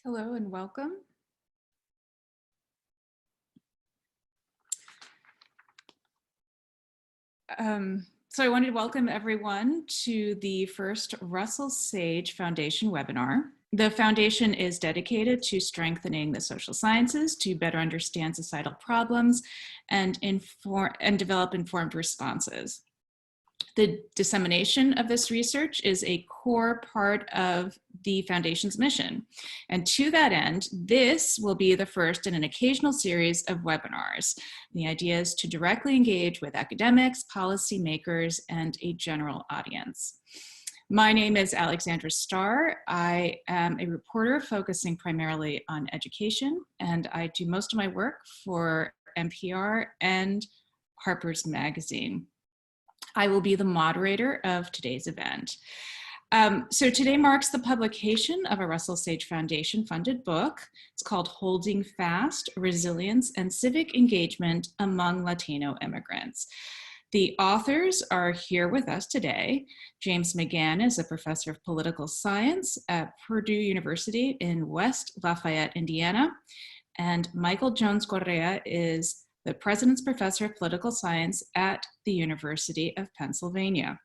Hello and welcome. So I wanted to welcome everyone to the first Russell Sage Foundation webinar. The foundation is dedicated to strengthening the social sciences to better understand societal problems and develop informed responses. The dissemination of this research is a core part of the foundation's mission. And to that end, this will be the first in an occasional series of webinars. The idea is to directly engage with academics, policymakers, and a general audience. My name is Alexandra Starr. I am a reporter focusing primarily on education, and I do most of my work for NPR and Harper's Magazine. I will be the moderator of today's event. So today marks the publication of a Russell Sage Foundation funded book. It's called Holding Fast, Resilience and Civic Engagement Among Latino Immigrants. The authors are here with us today. James McCann is a professor of political science at Purdue University in West Lafayette, Indiana. And Michael Jones-Correa is the President's Professor of Political Science at the University of Pennsylvania.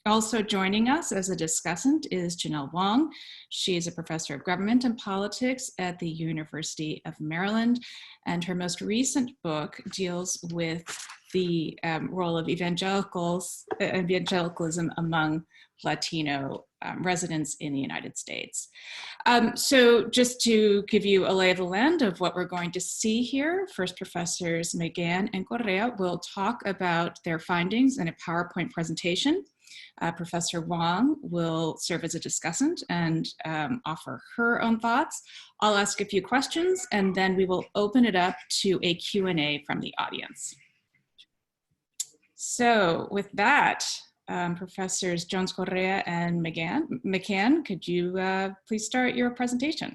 Also joining us as a discussant is Janelle Wong. She is a professor of government and politics at the University of Maryland, and her most recent book deals with the role of evangelicalism among Latino residents in the United States. So just to give you a lay of the land of what we're going to see here, first Professors McCann and Correa will talk about their findings in a PowerPoint presentation. Professor Wong will serve as a discussant and offer her own thoughts. I'll ask a few questions and then we will open it up to a Q&A from the audience. So with that, Professors Jones-Correa and McCann, could you please start your presentation?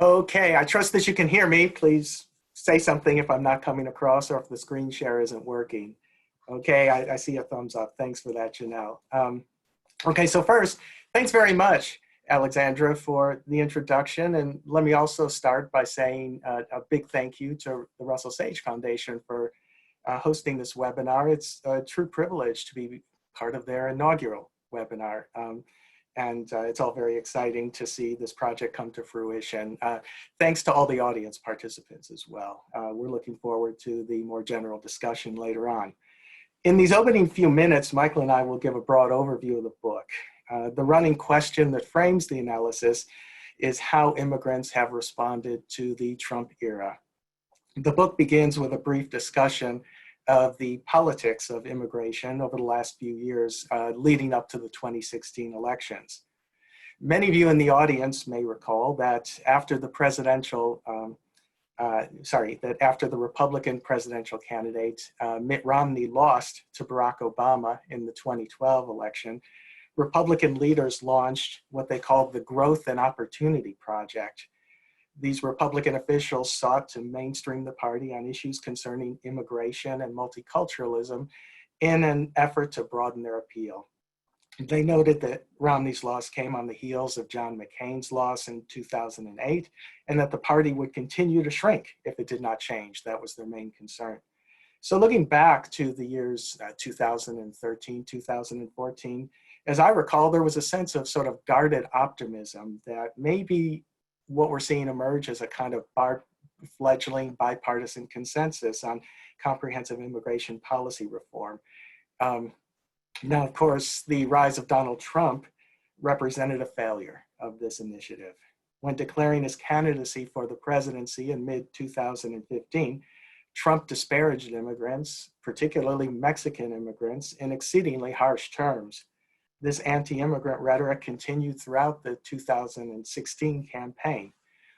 Okay, I trust that you can hear me. Please say something if I'm not coming across or if the screen share isn't working. Okay, I see a thumbs up. Thanks for that, Janelle. Okay, so first, thanks very much, Alexandra, for the introduction. And let me also start by saying a big thank you to the Russell Sage Foundation for hosting this webinar. It's a true privilege to be part of their inaugural webinar. It's all very exciting to see this project come to fruition. Thanks to all the audience participants as well. We're looking forward to the more general discussion later on. In these opening few minutes, Michael and I will give a broad overview of the book. The running question that frames the analysis is how immigrants have responded to the Trump era. The book begins with a brief discussion of the politics of immigration over the last few years leading up to the 2016 elections. Many of you in the audience may recall that after the after the Republican presidential candidate Mitt Romney lost to Barack Obama in the 2012 election, Republican leaders launched what they called the Growth and Opportunity Project. These Republican officials sought to mainstream the party on issues concerning immigration and multiculturalism in an effort to broaden their appeal. They noted that Romney's loss came on the heels of John McCain's loss in 2008, and that the party would continue to shrink if it did not change. That was their main concern. So looking back to the years 2013, 2014, as I recall, there was a sense of sort of guarded optimism that maybe what we're seeing emerge as a kind of fledgling bipartisan consensus on comprehensive immigration policy reform. Now, of course, the rise of Donald Trump represented a failure of this initiative. When declaring his candidacy for the presidency in mid-2015, Trump disparaged immigrants, particularly Mexican immigrants, in exceedingly harsh terms. This anti-immigrant rhetoric continued throughout the 2016 campaign.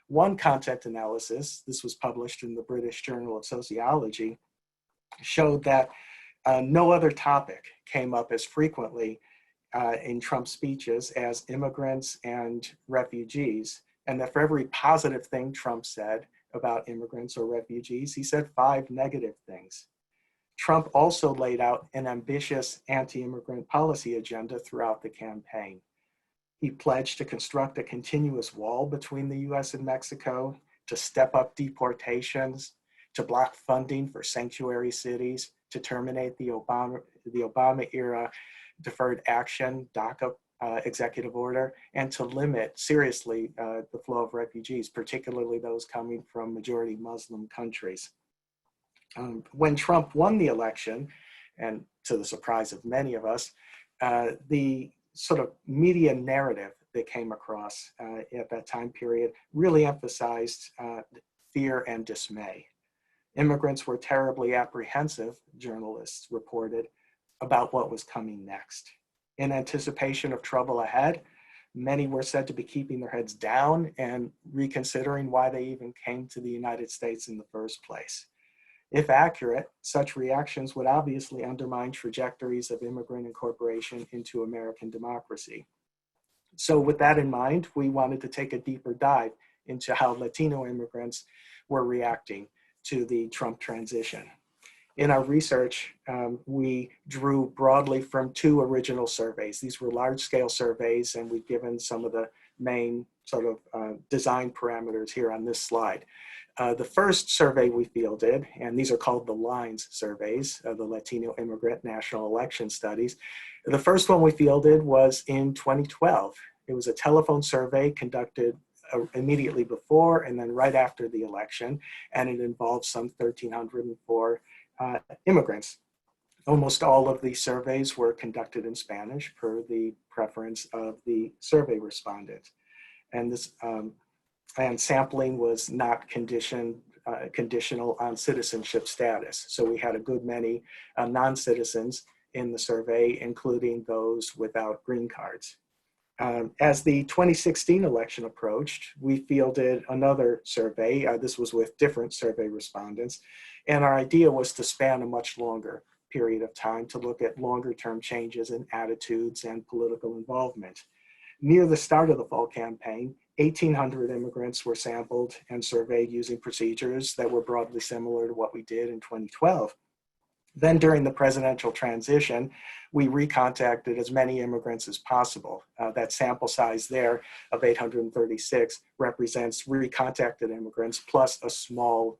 One content analysis, this was published in the British Journal of Sociology, showed that no other topic came up as frequently in Trump's speeches as immigrants and refugees, and that for every positive thing Trump said, about immigrants or refugees. He said 5 negative things. Trump also laid out an ambitious anti-immigrant policy agenda throughout the campaign. He pledged to construct a continuous wall between the US and Mexico, to step up deportations, to block funding for sanctuary cities, to terminate the Obama era deferred action, DACA executive order, and to limit seriously the flow of refugees, particularly those coming from majority Muslim countries. When Trump won the election, and to the surprise of many of us, the sort of media narrative that came across at that time period really emphasized fear and dismay. Immigrants were terribly apprehensive, journalists reported, about what was coming next. In anticipation of trouble ahead, many were said to be keeping their heads down and reconsidering why they even came to the United States in the first place. If accurate, such reactions would obviously undermine trajectories of immigrant incorporation into American democracy. So with that in mind, we wanted to take a deeper dive into how Latino immigrants were reacting to the Trump transition. In our research, we drew broadly from 2 original surveys. These were large-scale surveys, and we've given some of the main sort of design parameters here on this slide. The first survey we fielded, and these are called the LINES surveys, the Latino Immigrant National Election Studies. The first one we fielded was in 2012. It was a telephone survey conducted immediately before and then right after the election, and it involved some 1,304 immigrants. Almost all of the surveys were conducted in Spanish per the preference of the survey respondents. And this and sampling was not conditional on citizenship status. So we had a good many non-citizens in the survey, including those without green cards. As the 2016 election approached, we fielded another survey. This was with different survey respondents. And our idea was to span a much longer period of time to look at longer term changes in attitudes and political involvement. Near the start of the fall campaign, 1,800 immigrants were sampled and surveyed using procedures that were broadly similar to what we did in 2012. Then during the presidential transition, we recontacted as many immigrants as possible. That sample size there of 836 represents recontacted immigrants plus a small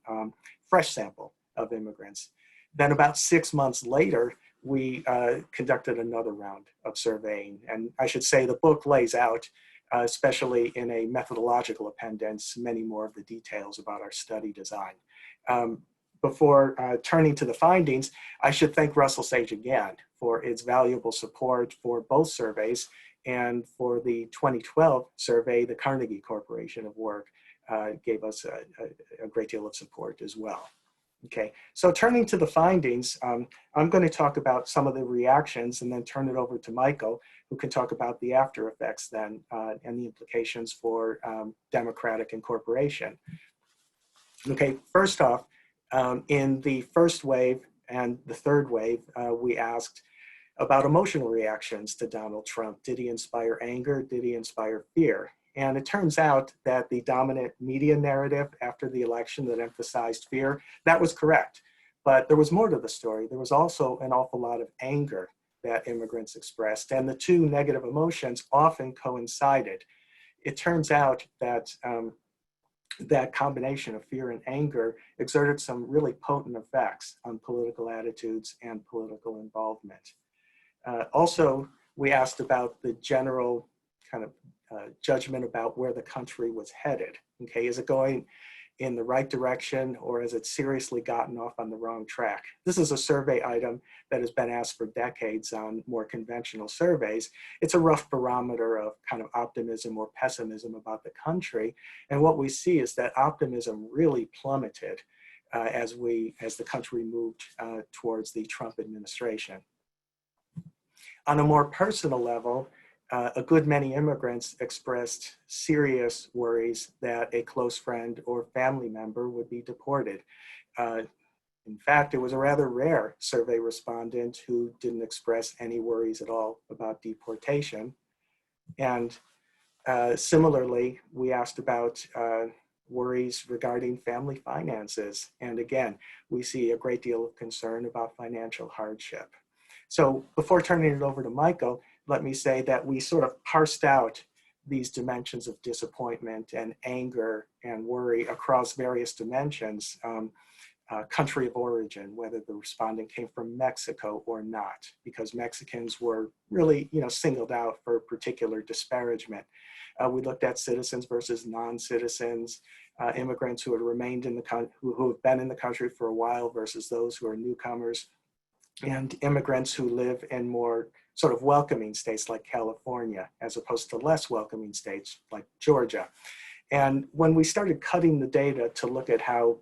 fresh sample of immigrants. Then about 6 months later, we conducted another round of surveying. And I should say the book lays out, especially in a methodological appendix, many more of the details about our study design. Before turning to the findings, I should thank Russell Sage again for its valuable support for both surveys, and for the 2012 survey, the Carnegie Corporation of Work gave us a great deal of support as well. Okay, so turning to the findings, I'm going to talk about some of the reactions and then turn it over to Michael, who can talk about the after effects then and the implications for democratic incorporation. Okay, first off, in the first wave and the third wave, we asked about emotional reactions to Donald Trump. Did he inspire anger? Did he inspire fear? And it turns out that the dominant media narrative after the election that emphasized fear, that was correct. But there was more to the story. There was also an awful lot of anger that immigrants expressed, and the 2 negative emotions often coincided. It turns out that that combination of fear and anger exerted some really potent effects on political attitudes and political involvement. Also, we asked about the general kind of judgment about where the country was headed. Okay, is it going in the right direction, or has it seriously gotten off on the wrong track? This is a survey item that has been asked for decades on more conventional surveys. It's a rough barometer of kind of optimism or pessimism about the country. And what we see is that optimism really plummeted as the country moved towards the Trump administration. On a more personal level, a good many immigrants expressed serious worries that a close friend or family member would be deported. In fact, it was a rather rare survey respondent who didn't express any worries at all about deportation. And similarly, we asked about worries regarding family finances. And again, we see a great deal of concern about financial hardship. So before turning it over to Michael, let me say that we sort of parsed out these dimensions of disappointment and anger and worry across various dimensions. Country of origin, whether the respondent came from Mexico or not, because Mexicans were really, singled out for particular disparagement. We looked at citizens versus non-citizens, immigrants who had remained in the country, who have been in the country for a while versus those who are newcomers, and immigrants who live in more sort of welcoming states like California, as opposed to less welcoming states like Georgia. And when we started cutting the data to look at how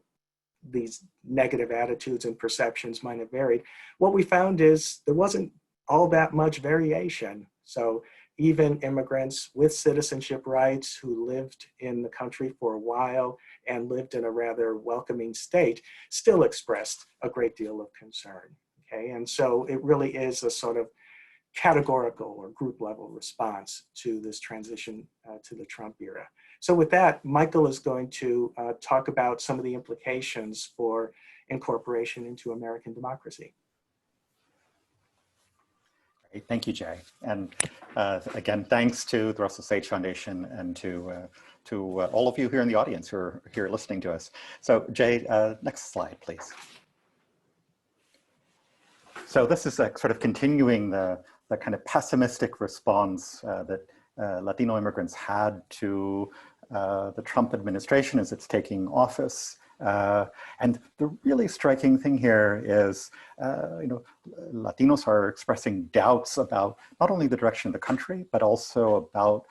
these negative attitudes and perceptions might have varied, what we found is there wasn't all that much variation. So even immigrants with citizenship rights who lived in the country for a while and lived in a rather welcoming state still expressed a great deal of concern. Okay, and so it really is a sort of categorical or group level response to this transition to the Trump era. So with that, Michael is going to talk about some of the implications for incorporation into American democracy. Great, thank you, Jay. And again, thanks to the Russell Sage Foundation and to all of you here in the audience who are here listening to us. So Jay, next slide, please. So this is sort of continuing the kind of pessimistic response that Latino immigrants had to the Trump administration as it's taking office. And the really striking thing here is, Latinos are expressing doubts about not only the direction of the country, but also about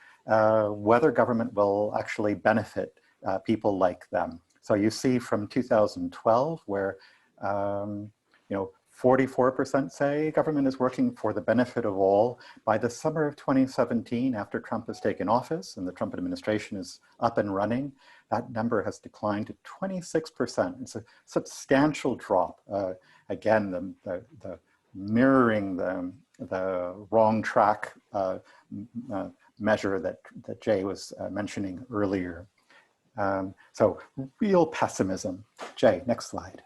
whether government will actually benefit people like them. So you see from 2012 where, 44% say government is working for the benefit of all. By the summer of 2017, after Trump has taken office and the Trump administration is up and running, that number has declined to 26%. It's a substantial drop. Again, the mirroring the wrong track measure that Jay was mentioning earlier. So real pessimism. Jay, next slide.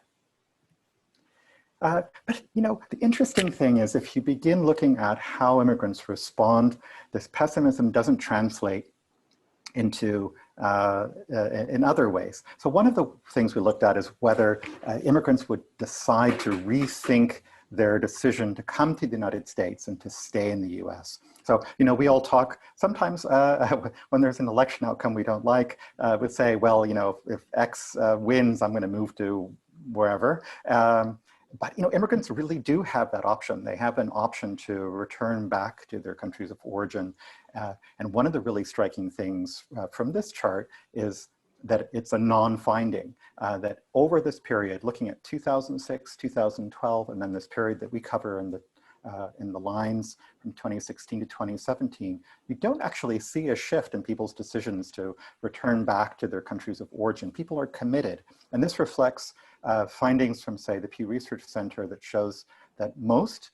But the interesting thing is if you begin looking at how immigrants respond, this pessimism doesn't translate into in other ways. So one of the things we looked at is whether immigrants would decide to rethink their decision to come to the United States and to stay in the US. So, we all talk, sometimes when there's an election outcome we don't like, we say, well, if X wins, I'm gonna move to wherever. But immigrants really do have that option. They have an option to return back to their countries of origin. And one of the really striking things from this chart is that it's a non-finding, that over this period, looking at 2006, 2012, and then this period that we cover in the lines from 2016 to 2017, you don't actually see a shift in people's decisions to return back to their countries of origin. People are committed. And this reflects findings from, say, the Pew Research Center that shows that most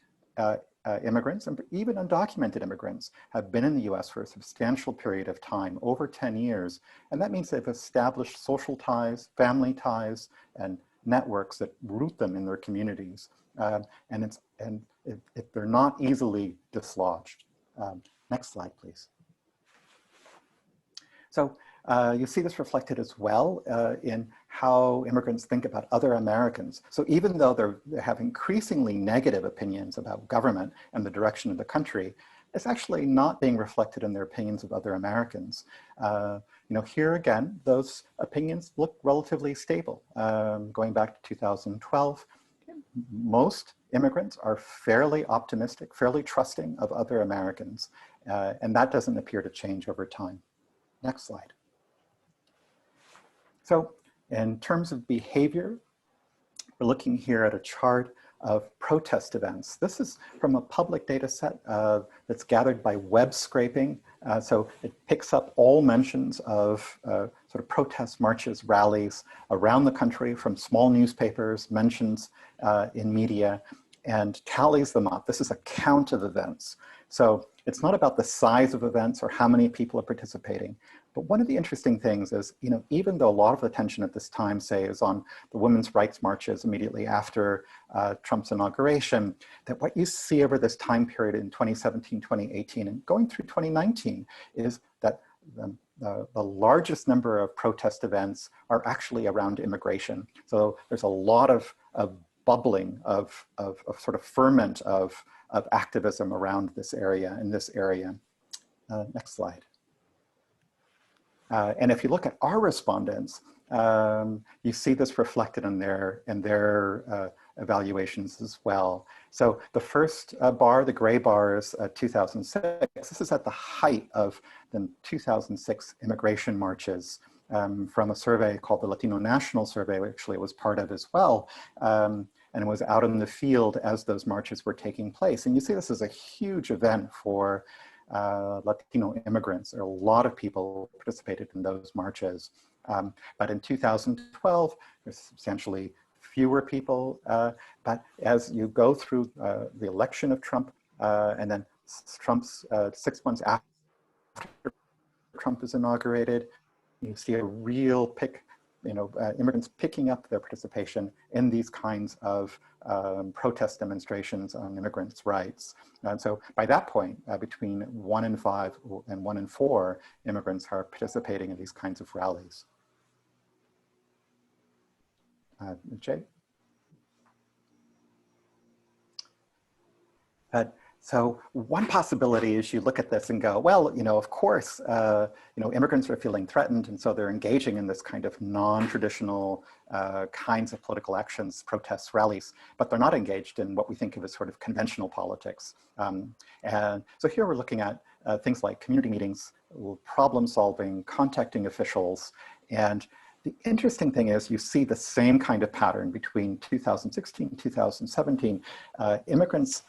immigrants, and even undocumented immigrants, have been in the US for a substantial period of time, over 10 years. And that means they've established social ties, family ties, and networks that root them in their communities. And if they're not easily dislodged. Next slide, please. So you see this reflected as well in how immigrants think about other Americans. So even though they have increasingly negative opinions about government and the direction of the country, it's actually not being reflected in their opinions of other Americans. Here again, those opinions look relatively stable. Going back to 2012, most immigrants are fairly optimistic, fairly trusting of other Americans, and that doesn't appear to change over time. Next slide. So in terms of behavior, we're looking here at a chart of protest events. This is from a public data set that's gathered by web scraping. So it picks up all mentions of sort of protest marches, rallies around the country from small newspapers, mentions in media. and tallies them up. This is a count of events. So it's not about the size of events or how many people are participating. But one of the interesting things is, even though a lot of attention at this time, say, is on the women's rights marches immediately after Trump's inauguration, that what you see over this time period in 2017, 2018, and going through 2019 is that the largest number of protest events are actually around immigration. So there's a lot of bubbling of sort of ferment of activism around this area, in this area. Next slide. And if you look at our respondents, you see this reflected in their evaluations as well. So the first bar, the gray bar, is 2006. This is at the height of the 2006 immigration marches from a survey called the Latino National Survey, which actually it was part of as well. And it was out in the field as those marches were taking place. And you see this as a huge event for Latino immigrants. There are a lot of people participated in those marches. But in 2012, there's substantially fewer people. But as you go through the election of Trump, and then Trump's 6 months after Trump is inaugurated, you see a real immigrants picking up their participation in these kinds of protest demonstrations on immigrants' rights. And so by that point, between 1 in 5 and 1 in 4 immigrants are participating in these kinds of rallies. Jay? So one possibility is you look at this and go, well, of course, immigrants are feeling threatened, and so they're engaging in this kind of non-traditional kinds of political actions, protests, rallies, but they're not engaged in what we think of as sort of conventional politics. And so here we're looking at things like community meetings, problem solving, contacting officials, and the interesting thing is you see the same kind of pattern between 2016 and 2017. Immigrants'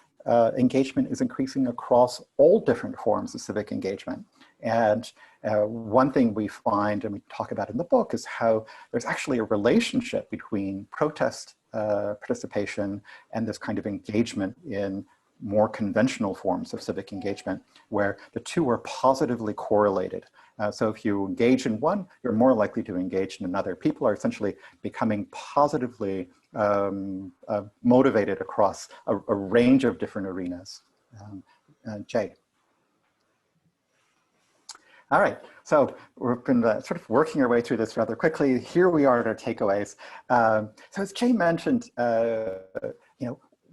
engagement is increasing across all different forms of civic engagement. And one thing we find, and we talk about in the book, is how there's actually a relationship between protest participation and this kind of engagement in more conventional forms of civic engagement, where the two are positively correlated. So if you engage in one, you're more likely to engage in another. People are essentially becoming positively motivated across a range of different arenas. Jay. All right, so we've been sort of working our way through this rather quickly. Here we are at our takeaways. So as Jay mentioned,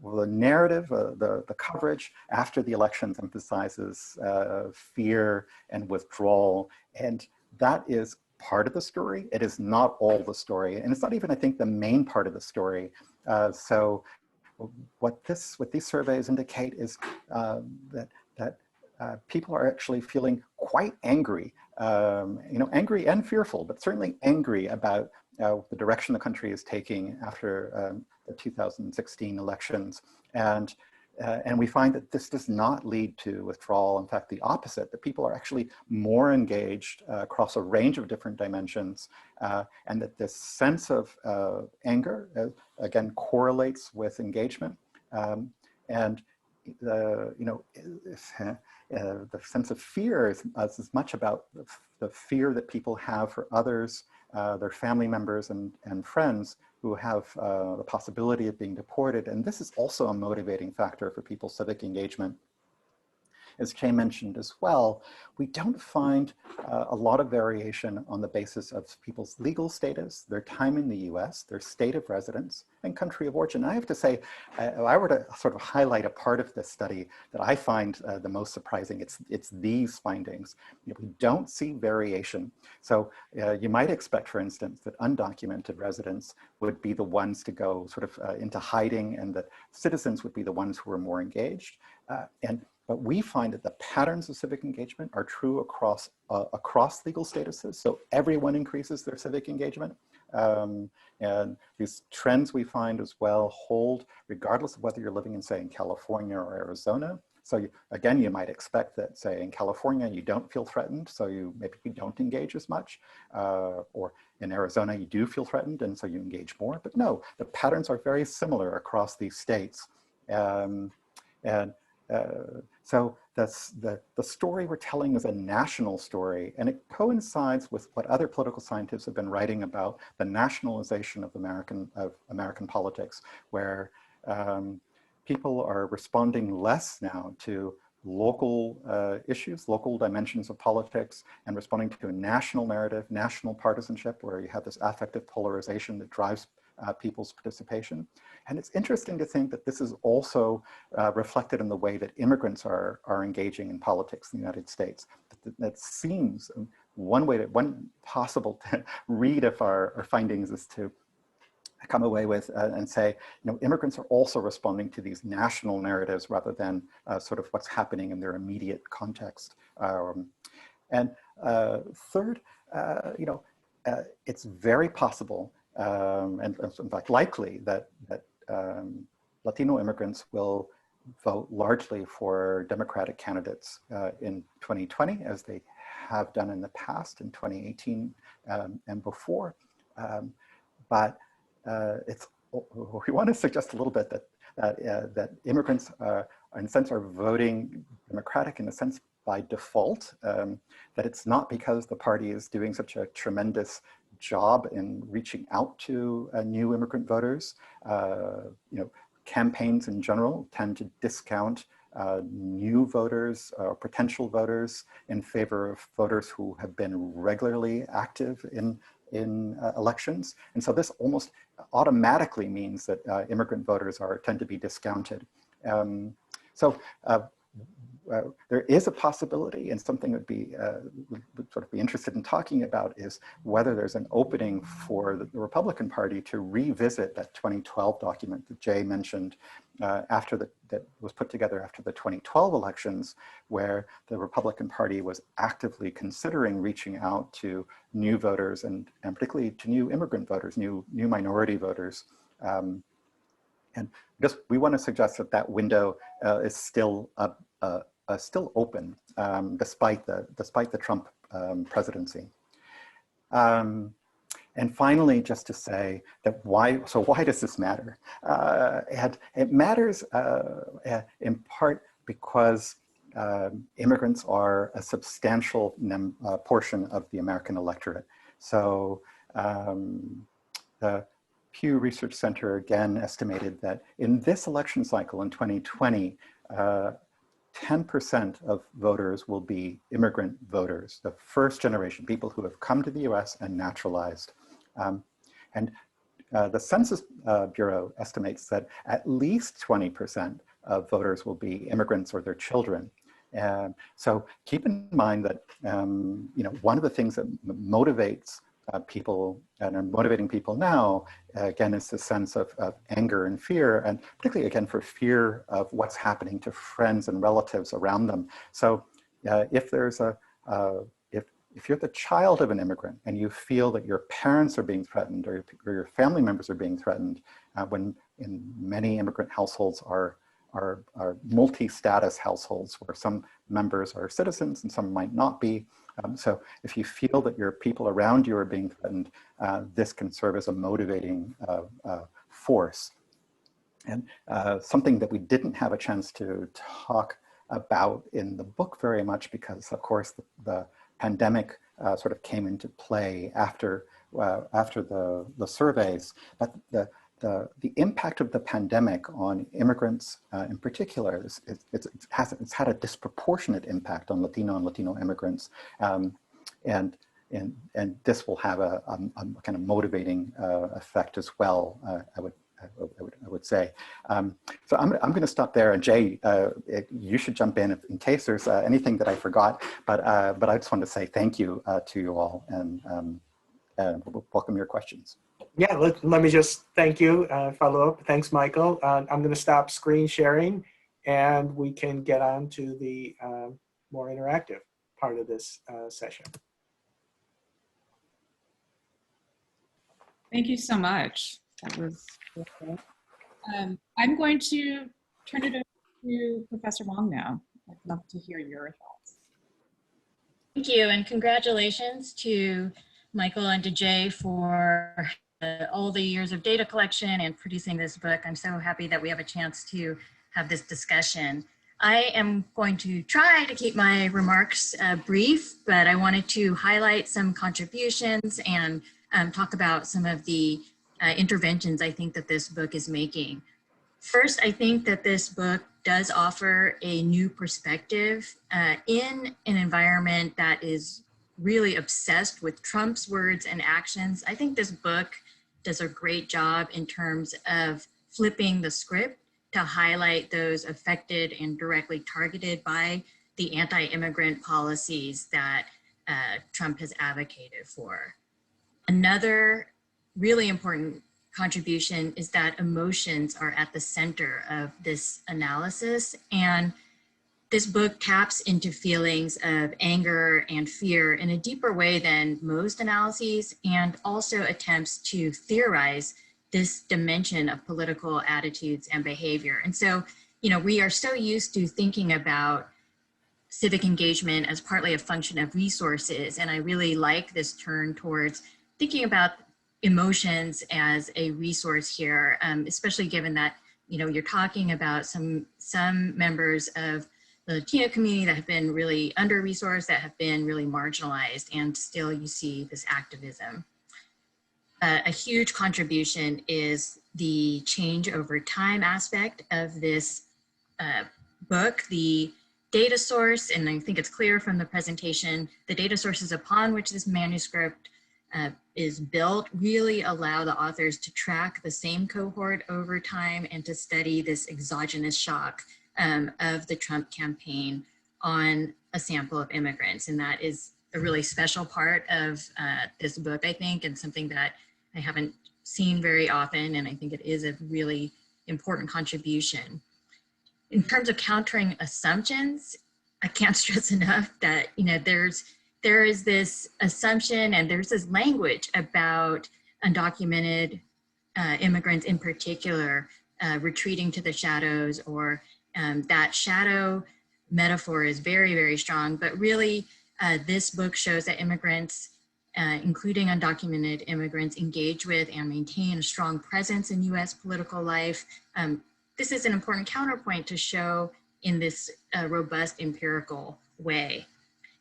the narrative, the coverage after the elections emphasizes fear and withdrawal, and that is part of the story. It is not all the story, and it's not even, I think, the main part of the story. So what these surveys indicate is that people are actually feeling quite angry, angry and fearful, but certainly angry about the direction the country is taking after the 2016 elections. And we find that this does not lead to withdrawal. In fact, the opposite, that people are actually more engaged across a range of different dimensions, and that this sense of anger, again, correlates with engagement. And the sense of fear is as much about the fear that people have for others, their family members and friends who have the possibility of being deported. And this is also a motivating factor for people's civic engagement. As Jay mentioned as well, we don't find a lot of variation on the basis of people's legal status, their time in the US, their state of residence, and country of origin. I have to say, if I were to sort of highlight a part of this study that I find the most surprising, it's these findings. We don't see variation. So you might expect, for instance, that undocumented residents would be the ones to go sort of into hiding, and that citizens would be the ones who are more engaged. But we find that the patterns of civic engagement are true across legal statuses. So everyone increases their civic engagement. And these trends we find as well hold regardless of whether you're living in, say, in California or Arizona. So again, you might expect that, say, in California, you don't feel threatened, so maybe you don't engage as much. Or in Arizona, you do feel threatened, and so you engage more. But no, the patterns are very similar across these states. And so the story we're telling is a national story, and it coincides with what other political scientists have been writing about the nationalization of American politics, where people are responding less now to local issues, local dimensions of politics, and responding to a national narrative, national partisanship, where you have this affective polarization that drives people's participation. And it's interesting to think that this is also reflected in the way that immigrants are engaging in politics in the United States. That seems one possible read of our findings is to come away with and say, immigrants are also responding to these national narratives rather than sort of what's happening in their immediate context. And third, it's very possible and in fact likely that Latino immigrants will vote largely for Democratic candidates in 2020, as they have done in the past, in 2018 and before. But we want to suggest a little bit that immigrants in a sense are voting Democratic in a sense by default, that it's not because the party is doing such a tremendous job in reaching out to new immigrant voters. Campaigns in general tend to discount new voters or potential voters in favor of voters who have been regularly active in elections. And so this almost automatically means that immigrant voters tend to be discounted. There is a possibility, and something would sort of be interested in talking about, is whether there's an opening for the Republican Party to revisit that 2012 document that Jay mentioned that was put together after the 2012 elections, where the Republican Party was actively considering reaching out to new voters and particularly to new immigrant voters, new minority voters. And we want to suggest that window is still still open, despite the Trump presidency. And finally, just to say that why does this matter? And it matters in part because immigrants are a substantial portion of the American electorate. So the Pew Research Center again estimated that in this election cycle in 2020, 10% of voters will be immigrant voters, the first generation, people who have come to the US and naturalized. And the Census Bureau estimates that at least 20% of voters will be immigrants or their children. So keep in mind that one of the things that motivates people and are motivating people now, again, is the sense of anger and fear, and particularly again for fear of what's happening to friends and relatives around them. So if there's if you're the child of an immigrant and you feel that your parents are being threatened or your family members are being threatened, when in many immigrant households are multi-status households where some members are citizens and some might not be. So if you feel that your people around you are being threatened, this can serve as a motivating force. And something that we didn't have a chance to talk about in the book very much, because of course the pandemic sort of came into play after the surveys, but the impact of the pandemic on immigrants in particular, it's had a disproportionate impact on Latino immigrants, and this will have a kind of motivating effect as well. I would say. So I'm going to stop there, and Jay, you should jump in case there's anything that I forgot. But I just wanted to say thank you to you all, and welcome your questions. Yeah, let me just thank you, follow up. Thanks, Michael. I'm going to stop screen sharing, and we can get on to the more interactive part of this session. Thank you so much. That was cool. I'm going to turn it over to Professor Wong now. I'd love to hear your thoughts. Thank you, and congratulations to Michael and to Jay for all the years of data collection and producing this book. I'm so happy that we have a chance to have this discussion. I am going to try to keep my remarks brief, but I wanted to highlight some contributions and talk about some of the interventions I think that this book is making. First, I think that this book does offer a new perspective in an environment that is really obsessed with Trump's words and actions. I think this book does a great job in terms of flipping the script to highlight those affected and directly targeted by the anti-immigrant policies that Trump has advocated for. Another really important contribution is that emotions are at the center of this analysis, and this book taps into feelings of anger and fear in a deeper way than most analyses, and also attempts to theorize this dimension of political attitudes and behavior. And so, you know, we are so used to thinking about civic engagement as partly a function of resources, and I really like this turn towards thinking about emotions as a resource here, especially given that, you know, you're talking about some members of the Latino community that have been really under-resourced, that have been really marginalized, and still you see this activism. A huge contribution is the change over time aspect of this book. The data source, and I think it's clear from the presentation, the data sources upon which this manuscript is built really allow the authors to track the same cohort over time and to study this exogenous shock of the Trump campaign on a sample of immigrants. And that is a really special part of this book, I think, and something that I haven't seen very often, and I think it is a really important contribution. In terms of countering assumptions, I can't stress enough that, you know, there is this assumption and there's this language about undocumented immigrants in particular retreating to the shadows, or that shadow metaphor is very, very strong. But really, this book shows that immigrants, including undocumented immigrants, engage with and maintain a strong presence in US political life. This is an important counterpoint to show in this robust empirical way.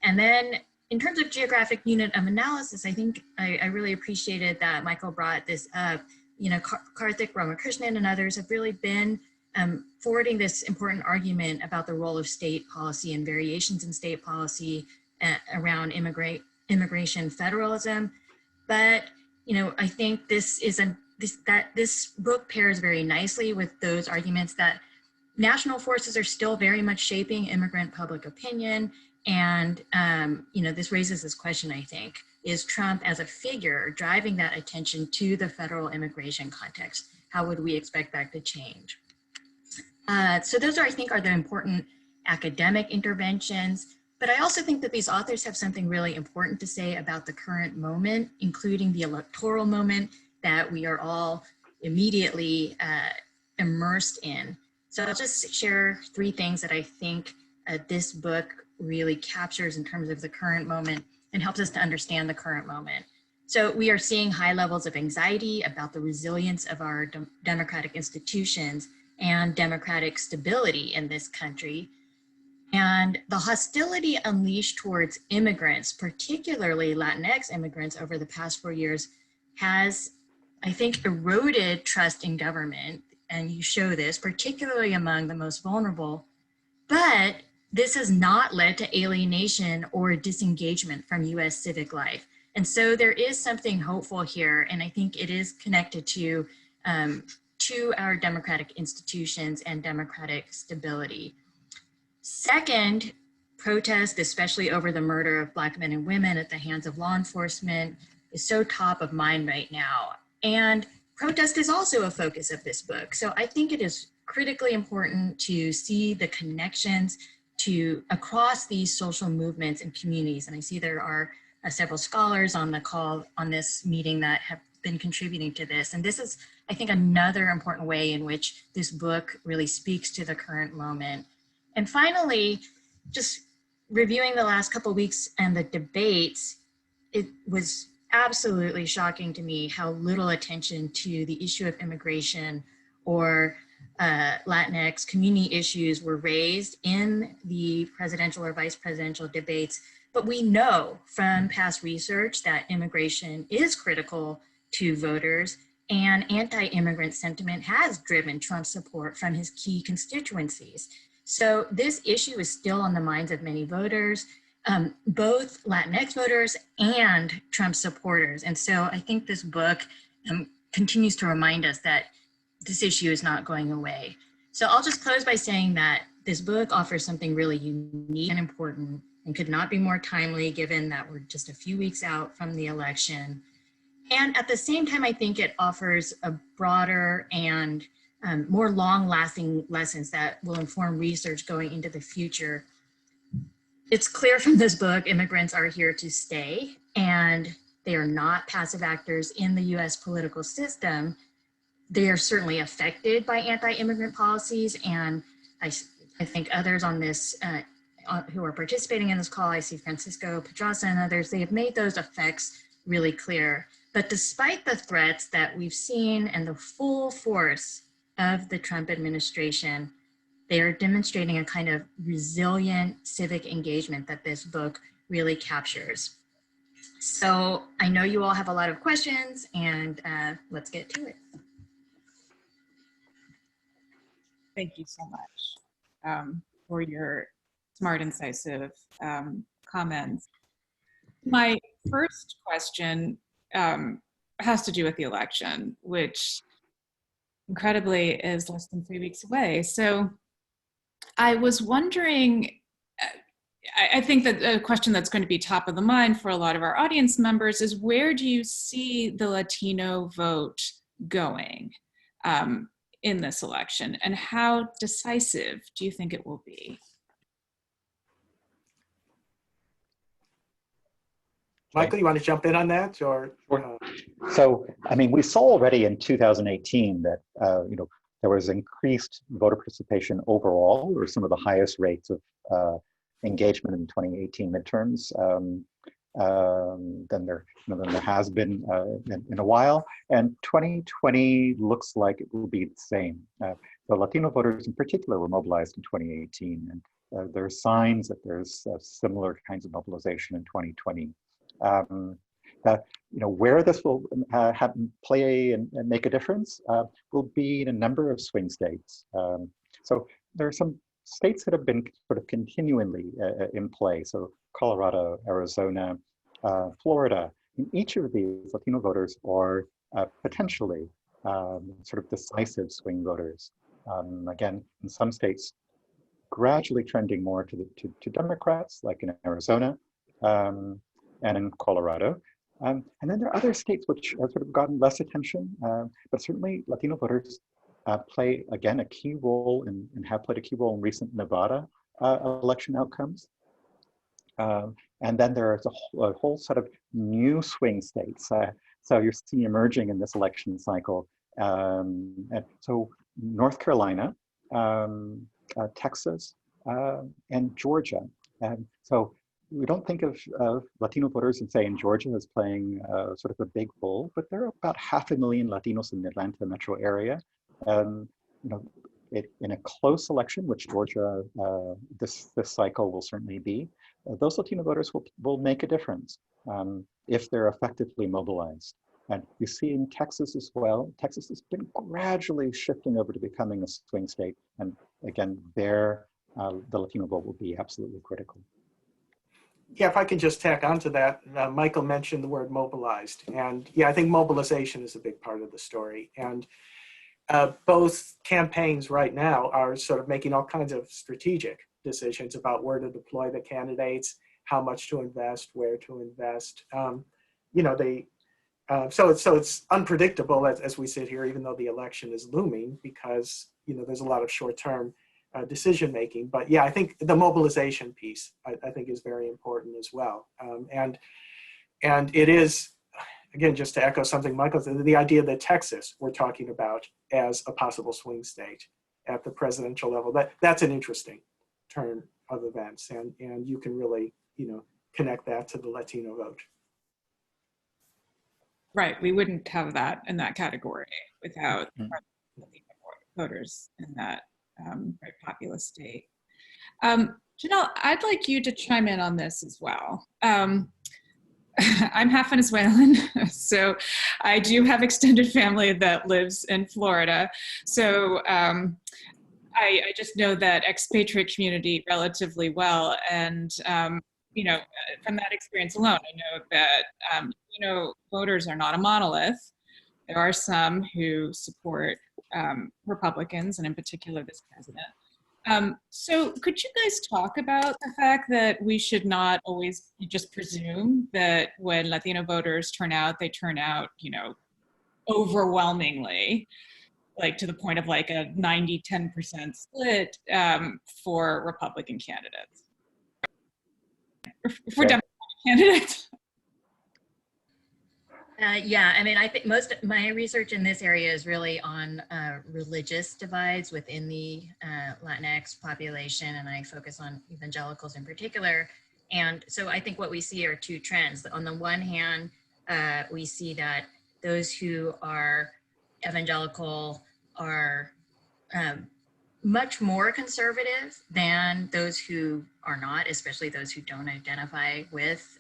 And then in terms of geographic unit of analysis, I think I really appreciated that Michael brought this up. You know, Karthik Ramakrishnan and others have really been forwarding this important argument about the role of state policy and variations in state policy around immigration federalism. But, you know, I think this book pairs very nicely with those arguments that national forces are still very much shaping immigrant public opinion. And, you know, this raises this question, I think, is Trump as a figure driving that attention to the federal immigration context? How would we expect that to change? So those are, I think, are the important academic interventions. But I also think that these authors have something really important to say about the current moment, including the electoral moment that we are all immediately immersed in. So I'll just share three things that I think this book really captures in terms of the current moment and helps us to understand the current moment. So we are seeing high levels of anxiety about the resilience of our democratic institutions and democratic stability in this country. And the hostility unleashed towards immigrants, particularly Latinx immigrants over the past 4 years, has, I think, eroded trust in government. And you show this, particularly among the most vulnerable. But this has not led to alienation or disengagement from US civic life. And so there is something hopeful here, and I think it is connected to our democratic institutions and democratic stability. Second, protest, especially over the murder of Black men and women at the hands of law enforcement, is so top of mind right now. And protest is also a focus of this book. So I think it is critically important to see the connections across these social movements and communities. And I see there are several scholars on the call on this meeting that have been contributing to this. And this is, I think, another important way in which this book really speaks to the current moment. And finally, just reviewing the last couple of weeks and the debates, it was absolutely shocking to me how little attention to the issue of immigration or Latinx community issues were raised in the presidential or vice presidential debates. But we know from past research that immigration is critical to voters, and anti-immigrant sentiment has driven Trump's support from his key constituencies. So this issue is still on the minds of many voters, both Latinx voters and Trump supporters. And so I think this book continues to remind us that this issue is not going away. So I'll just close by saying that this book offers something really unique and important and could not be more timely given that we're just a few weeks out from the election. And at the same time, I think it offers a broader and more long-lasting lessons that will inform research going into the future. It's clear from this book, immigrants are here to stay, and they are not passive actors in the US political system. They are certainly affected by anti-immigrant policies, and I think others on this who are participating in this call, I see Francisco Pedraza and others, they have made those effects really clear. But despite the threats that we've seen and the full force of the Trump administration, they are demonstrating a kind of resilient civic engagement that this book really captures. So I know you all have a lot of questions, and let's get to it. Thank you so much for your smart, incisive comments. My first question has to do with the election, which incredibly is less than 3 weeks away. So I was wondering, I think that a question that's going to be top of the mind for a lot of our audience members is, where do you see the Latino vote going in this election, and how decisive do you think it will be? Michael, you want to jump in on that? Or So, I mean, we saw already in 2018 that, there was increased voter participation overall, or some of the highest rates of engagement in 2018 midterms than there has been in a while. And 2020 looks like it will be the same. The Latino voters in particular were mobilized in 2018, and there are signs that there's similar kinds of mobilization in 2020. Where this will play and make a difference will be in a number of swing states. So there are some states that have been sort of continually in play. So Colorado, Arizona, Florida. In each of these, Latino voters are potentially sort of decisive swing voters. Again, in some states, gradually trending more to Democrats, like in Arizona and in Colorado. And then there are other states which have sort of gotten less attention, but certainly Latino voters play, again, a key role and have played a key role in recent Nevada election outcomes. And then there is a whole set of new swing states. So you're seeing emerging in this election cycle. And so North Carolina, Texas, and Georgia. So we don't think of Latino voters, and say in Georgia, as playing sort of a big role, but there are about 500,000 Latinos in the Atlanta metro area. In a close election, which Georgia this cycle will certainly be, those Latino voters will make a difference if they're effectively mobilized. And you see in Texas as well, Texas has been gradually shifting over to becoming a swing state. And again, there, the Latino vote will be absolutely critical. yeah, if I can just tack onto that, Michael mentioned the word mobilized. And yeah, I think mobilization is a big part of the story. And both campaigns right now are sort of making all kinds of strategic decisions about where to deploy the candidates, how much to invest, where to invest. So it's unpredictable as we sit here, even though the election is looming, because there's a lot of short-term decision making. But yeah, I think the mobilization piece I think is very important as well. And it is, again, just to echo something Michael said, the idea that Texas we're talking about as a possible swing state at the presidential level, that's an interesting turn of events, and you can really connect that to the Latino vote. Right, we wouldn't have that in that category without Latino voters in that very populous state. Janelle, I'd like you to chime in on this as well. I'm half Venezuelan, so I do have extended family that lives in Florida. So I just know that expatriate community relatively well. And, you know, from that experience alone, I know that, you know, voters are not a monolith. There are some who support Republicans, and in particular this president. So could you guys talk about the fact that we should not always just presume that when Latino voters turn out, they turn out, you know, overwhelmingly, like to the point of like a 90-10% split for Republican candidates, for Democratic candidates? Yeah, I mean, I think most of my research in this area is really on religious divides within the Latinx population, and I focus on evangelicals in particular. And so I think what we see are two trends. On the one hand, we see that those who are evangelical are much more conservative than those who are not, especially those who don't identify with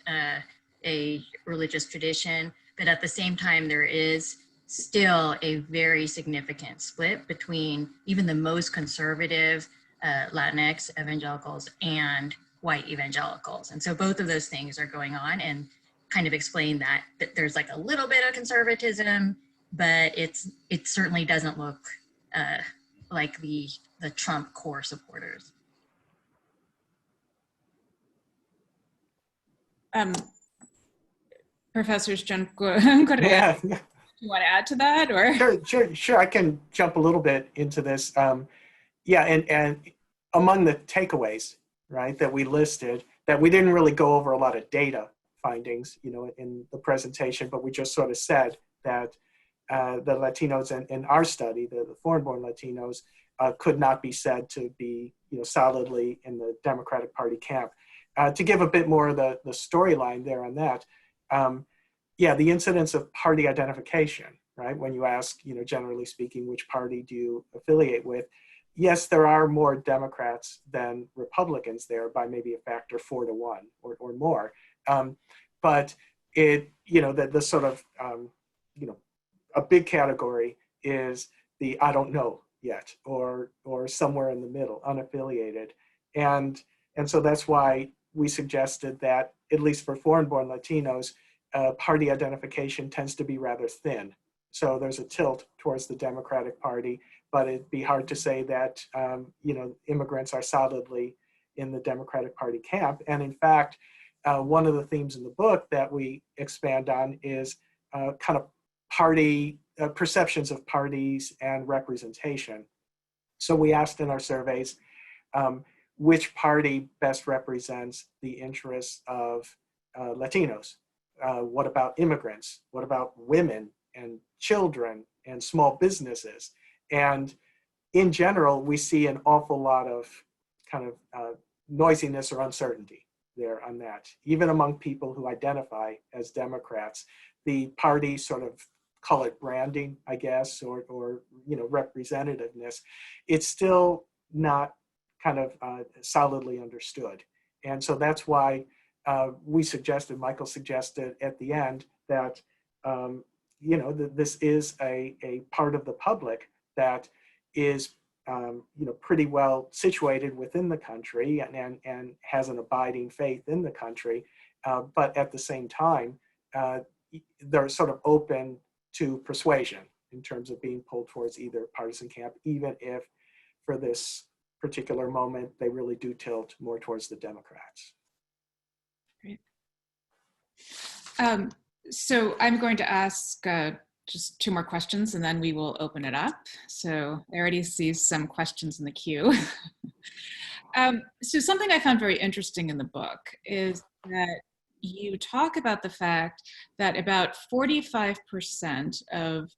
a religious tradition. But at the same time, there is still a very significant split between even the most conservative Latinx evangelicals and white evangelicals. And so both of those things are going on, and kind of explain that there's like a little bit of conservatism, but it certainly doesn't look like the Trump core supporters. Professors Jones-Correa, Yeah. you want to add to that, or? Sure. I can jump a little bit into this. Yeah, and among the takeaways, right, that we listed, that we didn't really go over a lot of data findings, you know, in the presentation, but we just sort of said that the Latinos in our study, the foreign-born Latinos, could not be said to be, you know, solidly in the Democratic Party camp. To give a bit more of the storyline there on that, yeah, the incidence of party identification, right? When you ask, you know, generally speaking, which party do you affiliate with? Yes, there are more Democrats than Republicans there by maybe a factor 4-to-1 or more. But it, you know, the sort of, you know, a big category is the I don't know yet, or somewhere in the middle, unaffiliated. And so that's why we suggested that, at least for foreign-born Latinos, party identification tends to be rather thin. So there's a tilt towards the Democratic Party, but it'd be hard to say that, you know, immigrants are solidly in the Democratic Party camp. And in fact, one of the themes in the book that we expand on is kind of party perceptions of parties and representation. So we asked in our surveys, which party best represents the interests of Latinos? What about immigrants? What about women and children and small businesses? And in general, we see an awful lot of kind of noisiness or uncertainty there on that. Even among people who identify as Democrats, the party sort of, call it branding, I guess, or you know, representativeness, it's still not kind of solidly understood. And so that's why we suggested, Michael suggested at the end, that you know, this is a part of the public that is you know, pretty well situated within the country and has an abiding faith in the country, but at the same time, they're sort of open to persuasion in terms of being pulled towards either partisan camp, even if for this particular moment, they really do tilt more towards the Democrats. Great. So I'm going to ask just 2 more questions, and then we will open it up. So I already see some questions in the queue. So something I found very interesting in the book is that you talk about the fact that about 45% of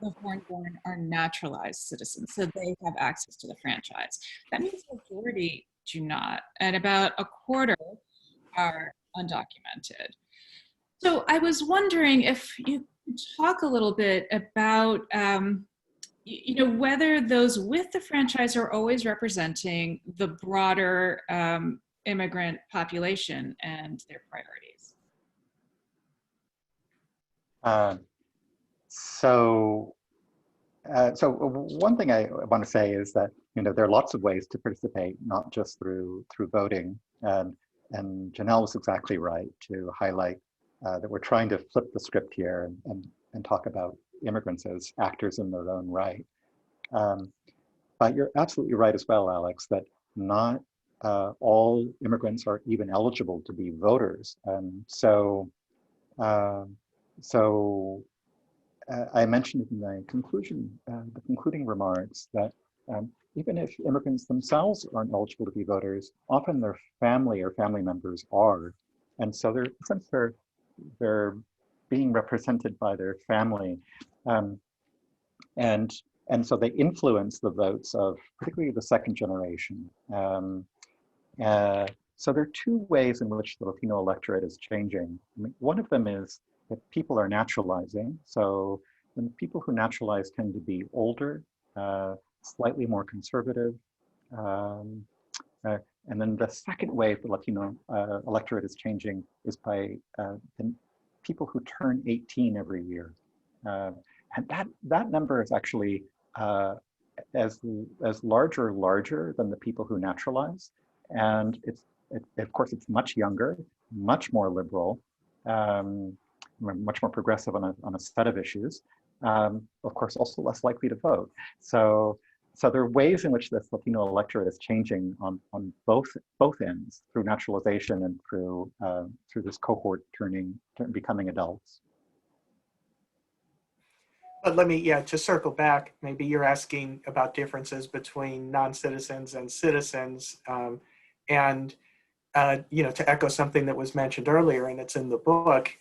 the foreign-born are naturalized citizens, so they have access to the franchise. That means the majority do not, and about a quarter are undocumented. So I was wondering if you could talk a little bit about whether those with the franchise are always representing the broader immigrant population and their priorities. So one thing I want to say is that there are lots of ways to participate, not just through voting. And Janelle was exactly right to highlight that we're trying to flip the script here and talk about immigrants as actors in their own right. But you're absolutely right as well, Alex, that not all immigrants are even eligible to be voters. I mentioned in the concluding remarks that even if immigrants themselves aren't eligible to be voters, often their family or family members are. And so they're being represented by their family. And so they influence the votes of particularly the second generation. So there are two ways in which the Latino electorate is changing. I mean, one of them is that people are naturalizing. So the people who naturalize tend to be older, slightly more conservative. And then the second way the Latino electorate is changing is by the people who turn 18 every year. And that number is actually as larger than the people who naturalize. And of course, it's much younger, much more liberal, much more progressive on a set of issues. Of course, also less likely to vote. So there are ways in which this Latino electorate is changing on both ends, through naturalization and through this cohort becoming adults. But let me, to circle back, maybe you're asking about differences between non-citizens and citizens, and to echo something that was mentioned earlier, and it's in the book,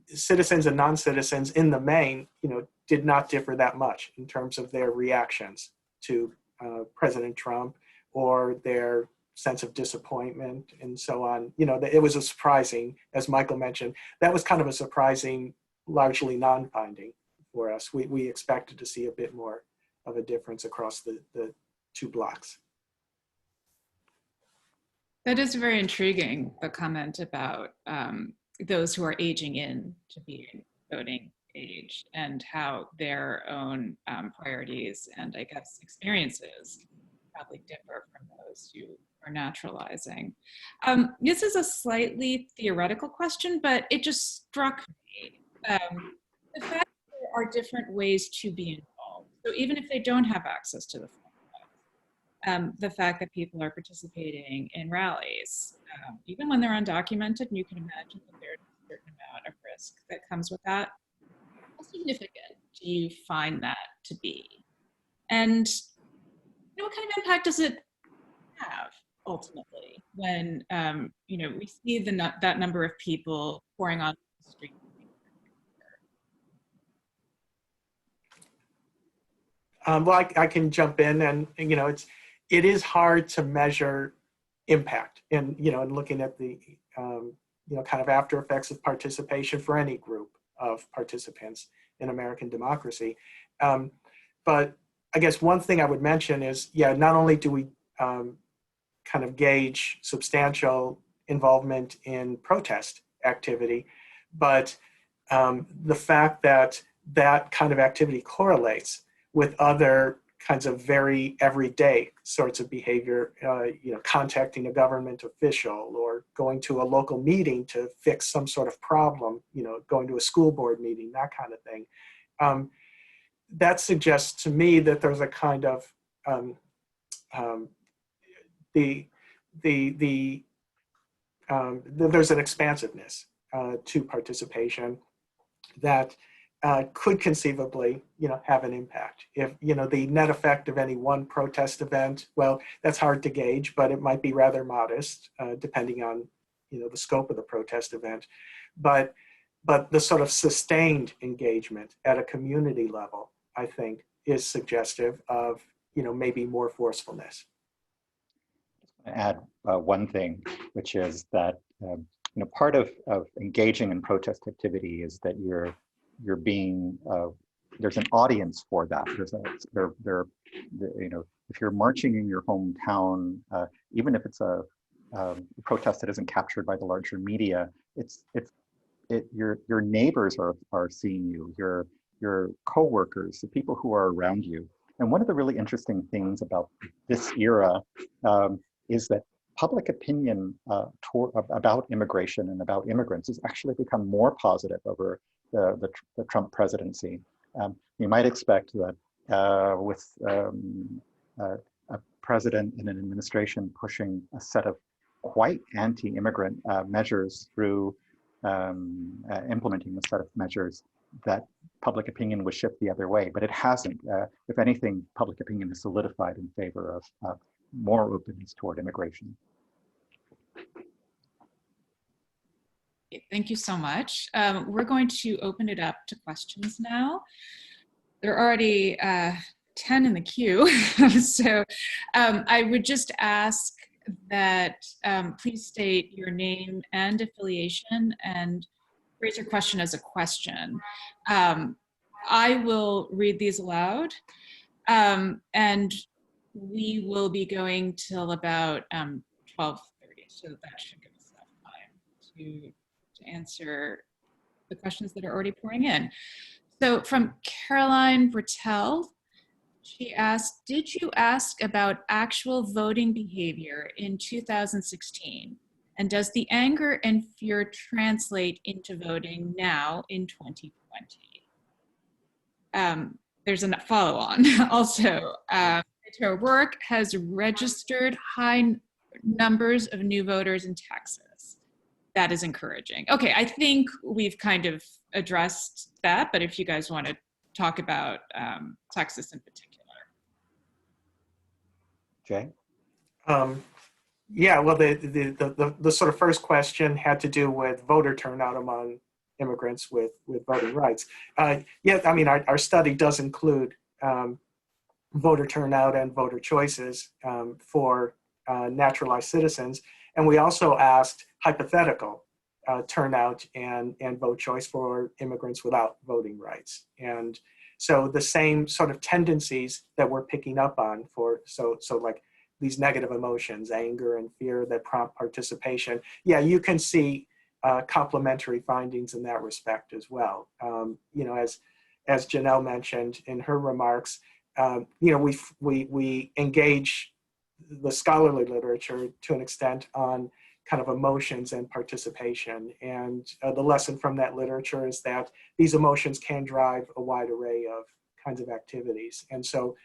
citizens and non-citizens in the main, did not differ that much in terms of their reactions to President Trump or their sense of disappointment and so on. It was a surprising, as Michael mentioned, that was kind of a surprising, largely non-finding for us. We expected to see a bit more of a difference across the two blocks. That is very intriguing, the comment about those who are aging in to being voting age and how their own priorities and, I guess, experiences probably differ from those who are naturalizing. This is a slightly theoretical question, but it just struck me. The fact that there are different ways to be involved. So even if they don't have access to the phone, the fact that people are participating in rallies, even when they're undocumented, and you can imagine that there's a certain amount of risk that comes with that. How significant do you find that to be? And what kind of impact does it have ultimately when we see that number of people pouring on the street? Well, I can jump in, and it is hard to measure impact, and and looking at the kind of after effects of participation for any group of participants in American democracy. But I guess one thing I would mention is, not only do we kind of gauge substantial involvement in protest activity, but the fact that that kind of activity correlates with other kinds of very everyday sorts of behavior, contacting a government official or going to a local meeting to fix some sort of problem, going to a school board meeting, that kind of thing. That suggests to me that there's a kind of there's an expansiveness to participation that could conceivably, have an impact. If, the net effect of any one protest event, well, that's hard to gauge, but it might be rather modest, depending on, the scope of the protest event. But the sort of sustained engagement at a community level, I think, is suggestive of, maybe more forcefulness. Add one thing, which is that, part of engaging in protest activity is that you're being there's an audience for that. There's a, you know, if you're marching in your hometown, even if it's a protest that isn't captured by the larger media, your neighbors are seeing you, your coworkers, the people who are around you. And one of the really interesting things about this era is that public opinion about immigration and about immigrants has actually become more positive over the Trump presidency. You might expect that with a president and an administration pushing a set of quite anti-immigrant measures through implementing a set of measures, that public opinion would shift the other way, but it hasn't. If anything, public opinion is solidified in favor of more openness toward immigration. Thank you so much. We're going to open it up to questions now. There are already 10 in the queue, so I would just ask that please state your name and affiliation and raise your question as a question. I will read these aloud, and we will be going till about 12:30, so that should give us enough time to answer the questions that are already pouring in. So from Caroline Bertel, she asked, did you ask about actual voting behavior in 2016? And does the anger and fear translate into voting now in 2020? There's a follow-on. Also, O'Rourke has registered high numbers of new voters in Texas. That is encouraging. Okay, I think we've kind of addressed that, but if you guys want to talk about Texas in particular. Jay? Yeah, well, the sort of first question had to do with voter turnout among immigrants with voting rights. Yeah, I mean, our study does include voter turnout and voter choices for naturalized citizens. And we also asked hypothetical turnout and vote choice for immigrants without voting rights. And so the same sort of tendencies that we're picking up on for, so like these negative emotions, anger and fear that prompt participation. Yeah, you can see complementary findings in that respect as well. You know, as Janelle mentioned in her remarks, you know, we engage the scholarly literature to an extent on kind of emotions and participation. And the lesson from that literature is that these emotions can drive a wide array of kinds of activities. And so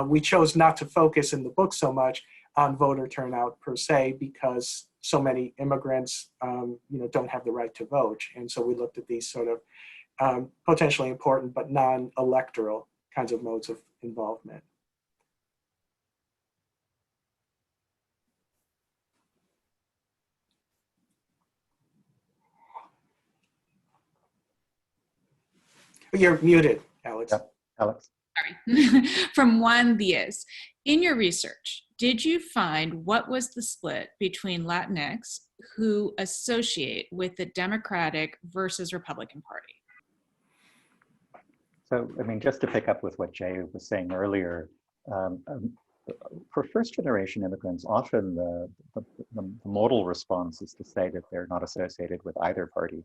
we chose not to focus in the book so much on voter turnout per se, because so many immigrants you know, don't have the right to vote. And so we looked at these sort of potentially important but non-electoral kinds of modes of involvement. You're muted, Alex. Yep. Alex? Sorry. From Juan Diaz. In your research, did you find what was the split between Latinx who associate with the Democratic versus Republican Party? So, I mean, just to pick up with what Jay was saying earlier, for first-generation immigrants, often the modal response is to say that they're not associated with either party.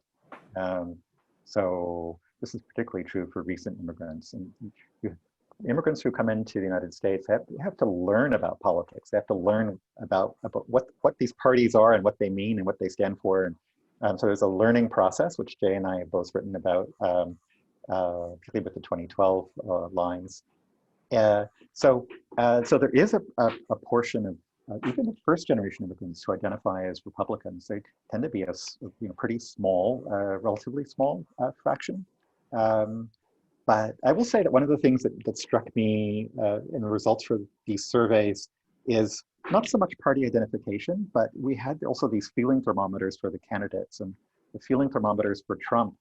So this is particularly true for recent immigrants. And immigrants who come into the United States have to learn about politics. They have to learn about what these parties are and what they mean and what they stand for. And so there's a learning process, which Jay and I have both written about, particularly with the 2012 lines. So there is a portion of even the first-generation immigrants who identify as Republicans. They tend to be a pretty small, relatively small fraction. But I will say that one of the things that struck me in the results for these surveys is not so much party identification, but we had also these feeling thermometers for the candidates, and the feeling thermometers for Trump,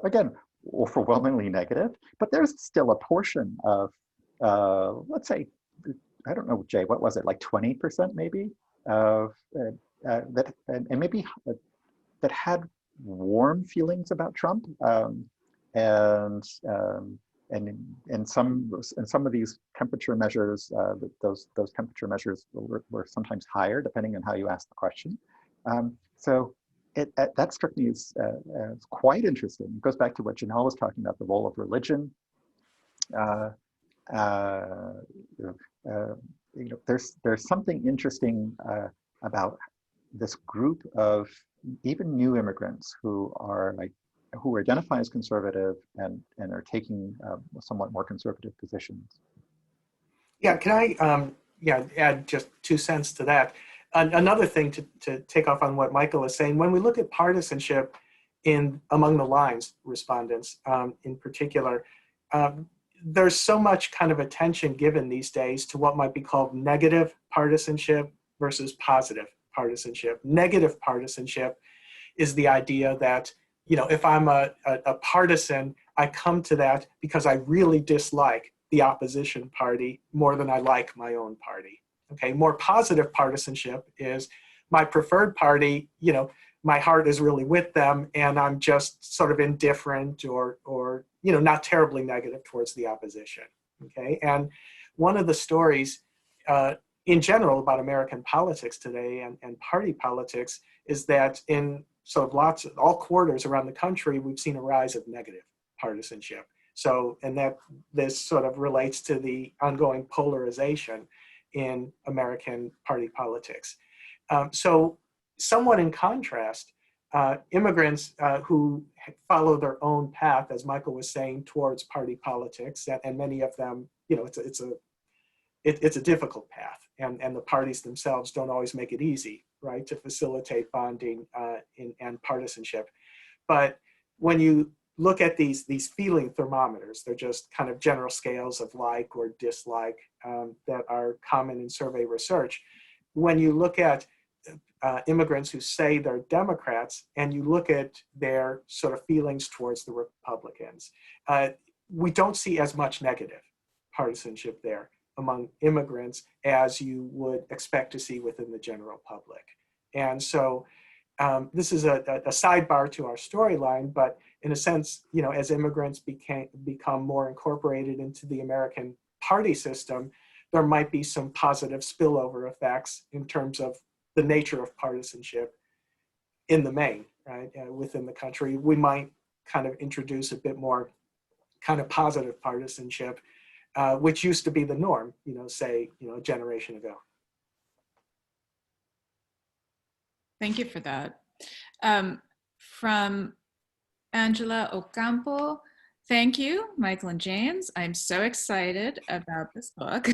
again, overwhelmingly negative, but there's still a portion of, let's say, I don't know, Jay, what was it, like 20% maybe, that and maybe that had warm feelings about Trump, and in some of these temperature measures, those temperature measures were sometimes higher depending on how you ask the question. So that struck me as quite interesting. It goes back to what Janelle was talking about, the role of religion. There's something interesting about this group of even new immigrants who identify as conservative and are taking somewhat more conservative positions. Yeah, can I add just 2 cents to that? Another thing to take off on what Michael is saying, when we look at partisanship in among the lines respondents in particular, there's so much kind of attention given these days to what might be called negative partisanship versus positive partisanship. Negative partisanship is the idea that, if I'm a partisan, I come to that because I really dislike the opposition party more than I like my own party. Okay, more positive partisanship is my preferred party, my heart is really with them and I'm just sort of indifferent or not terribly negative towards the opposition. Okay, and one of the stories in general about American politics today and party politics is that in sort of all quarters around the country, we've seen a rise of negative partisanship. So, and that this sort of relates to the ongoing polarization in American party politics. So somewhat in contrast, immigrants who follow their own path, as Michael was saying, towards party politics, and many of them, it's a difficult path, and the parties themselves don't always make it easy, right, to facilitate bonding and partisanship. But when you look at these feeling thermometers, they're just kind of general scales of like or dislike that are common in survey research. When you look at immigrants who say they're Democrats and you look at their sort of feelings towards the Republicans, we don't see as much negative partisanship there among immigrants as you would expect to see within the general public. And so this is a sidebar to our storyline, but in a sense, as immigrants become more incorporated into the American party system, there might be some positive spillover effects in terms of the nature of partisanship in the main, right? Within the country, we might kind of introduce a bit more kind of positive partisanship, which used to be the norm, say, a generation ago. Thank you for that. From Angela Ocampo, thank you, Michael and James. I'm so excited about this book.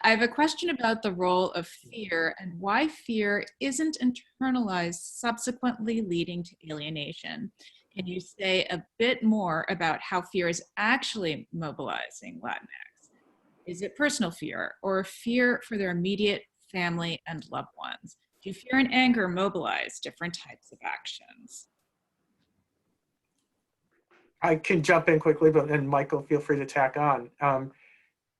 I have a question about the role of fear and why fear isn't internalized, subsequently leading to alienation. Can you say a bit more about how fear is actually mobilizing Latinx? Is it personal fear or fear for their immediate family and loved ones? Do fear and anger mobilize different types of actions? I can jump in quickly, and Michael, feel free to tack on.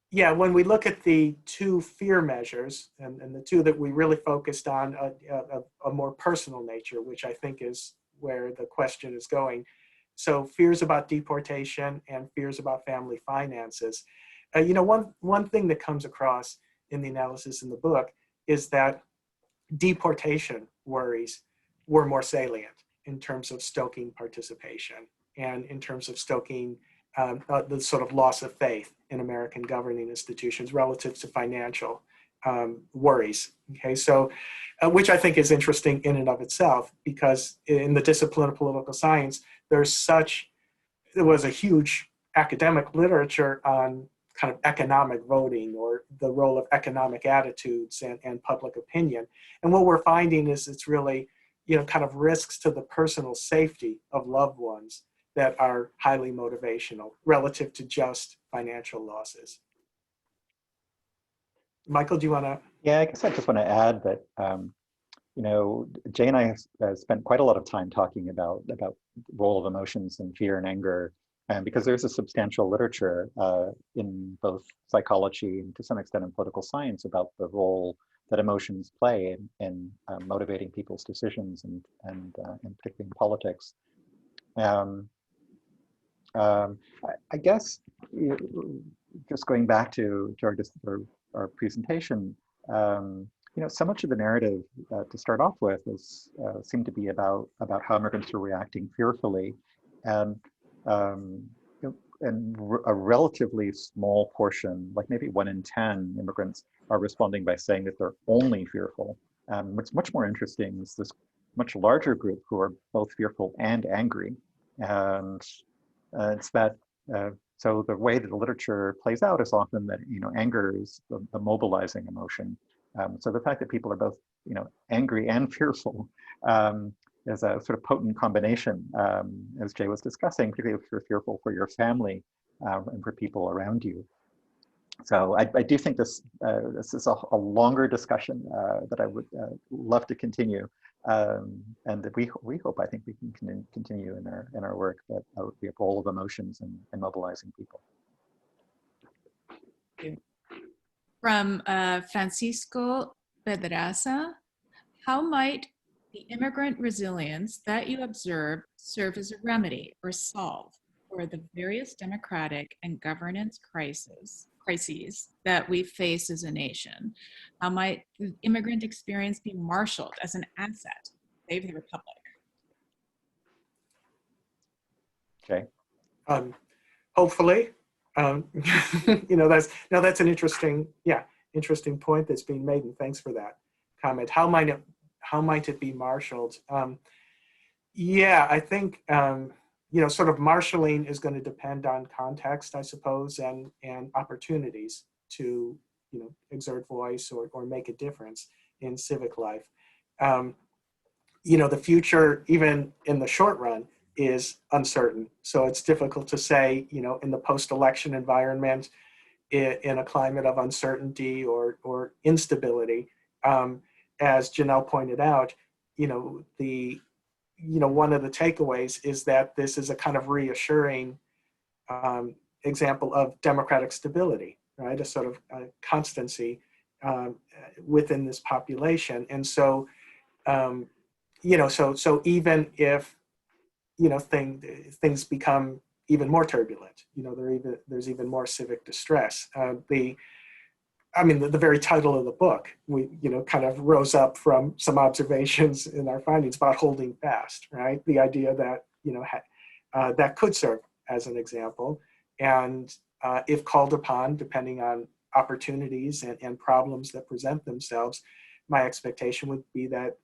Yeah, when we look at the 2 fear measures, and the 2 that we really focused on, a more personal nature, which I think is where the question is going. So fears about deportation and fears about family finances. One thing that comes across in the analysis in the book is that deportation worries were more salient in terms of stoking participation and in terms of stoking the sort of loss of faith in American governing institutions relative to financial worries. Okay, so which I think is interesting in and of itself, because in the discipline of political science, there was a huge academic literature on kind of economic voting or the role of economic attitudes and public opinion. And what we're finding is it's really, kind of risks to the personal safety of loved ones that are highly motivational relative to just financial losses. Michael, do you want to? Yeah, I guess I just want to add that, Jay and I have spent quite a lot of time talking about the role of emotions and fear and anger, and because there's a substantial literature in both psychology and to some extent in political science about the role that emotions play in motivating people's decisions and particularly in politics. I guess just going back to our presentation, so much of the narrative to start off with is seemed to be about how immigrants are reacting fearfully, and a relatively small portion, like maybe 1 in 10 immigrants, are responding by saying that they're only fearful. What's much more interesting is this much larger group who are both fearful and angry, and it's that. So the way that the literature plays out is often that anger is the mobilizing emotion. So the fact that people are both angry and fearful is a sort of potent combination, as Jay was discussing, particularly if you're fearful for your family and for people around you. So I do think this is a longer discussion that I would love to continue, and that we hope, I think, we can continue in our work, that the role of emotions and mobilizing people. From Francisco Pedraza, how might the immigrant resilience that you observe serve as a remedy or solve for the various democratic and governance crises that we face as a nation? How might the immigrant experience be marshaled as an asset to save the republic? Okay. Hopefully, that's an interesting point that's being made, and thanks for that comment. How might it be marshaled? I think sort of marshaling is going to depend on context, I suppose, and opportunities to exert voice or make a difference in civic life. The future, even in the short run, is uncertain. So it's difficult to say, in the post-election environment, in a climate of uncertainty or instability. As Janelle pointed out, one of the takeaways is that this is a kind of reassuring example of democratic stability, right? A sort of constancy within this population. And so, so even if things become even more turbulent, there's even more civic distress. The very title of the book, kind of rose up from some observations in our findings about holding fast, right? The idea that, that could serve as an example. And if called upon, depending on opportunities and problems that present themselves, my expectation would be that,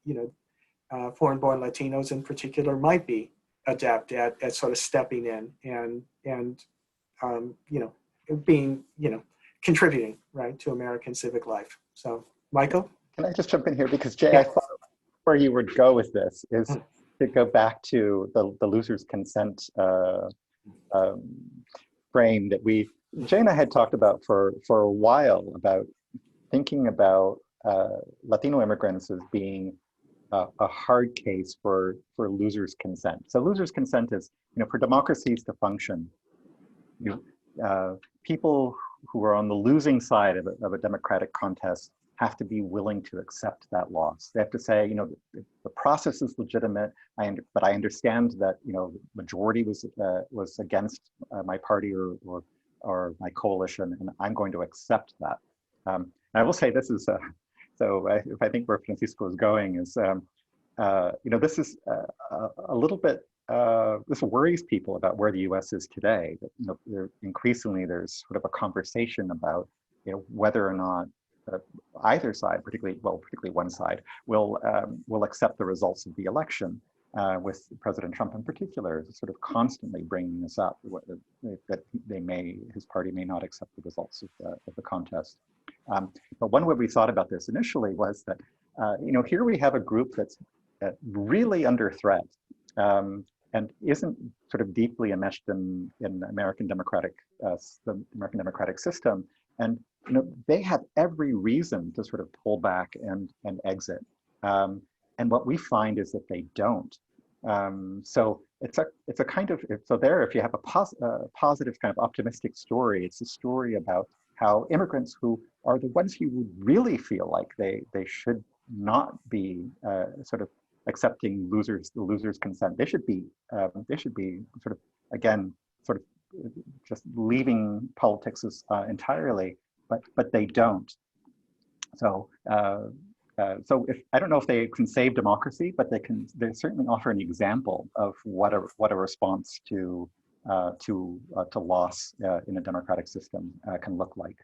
foreign-born Latinos in particular might be adept at sort of stepping in and being, contributing, right, to American civic life. So, Michael? Can I just jump in here? Because Jay, I thought where you would go with this is to go back to the loser's consent frame that Jay and I had talked about for a while, about thinking about Latino immigrants as being a hard case for loser's consent. So loser's consent is, for democracies to function, people who are on the losing side of a democratic contest have to be willing to accept that loss. They have to say, the process is legitimate, but I understand that, majority was against my party or my coalition, and I'm going to accept that. And I will say this is, if I think where Francisco is going is, this is a little bit, this worries people about where the U.S. is today. That, increasingly there's sort of a conversation about, whether or not either side, particularly one side, will accept the results of the election. With President Trump in particular, sort of constantly bringing this up, that his party may not accept the results of the contest. But one way we thought about this initially was that, here we have a group that's really under threat and isn't sort of deeply enmeshed in the American democratic system, and they have every reason to sort of pull back and exit. And what we find is that they don't. So it's a kind of, if you have a positive kind of optimistic story, it's a story about how immigrants who are the ones who would really feel like they should not be sort of accepting the loser's consent. They should be sort of, again, sort of just leaving politics entirely, but they don't. So so I don't know if they can save democracy, but they certainly offer an example of what a response to loss in a democratic system can look like.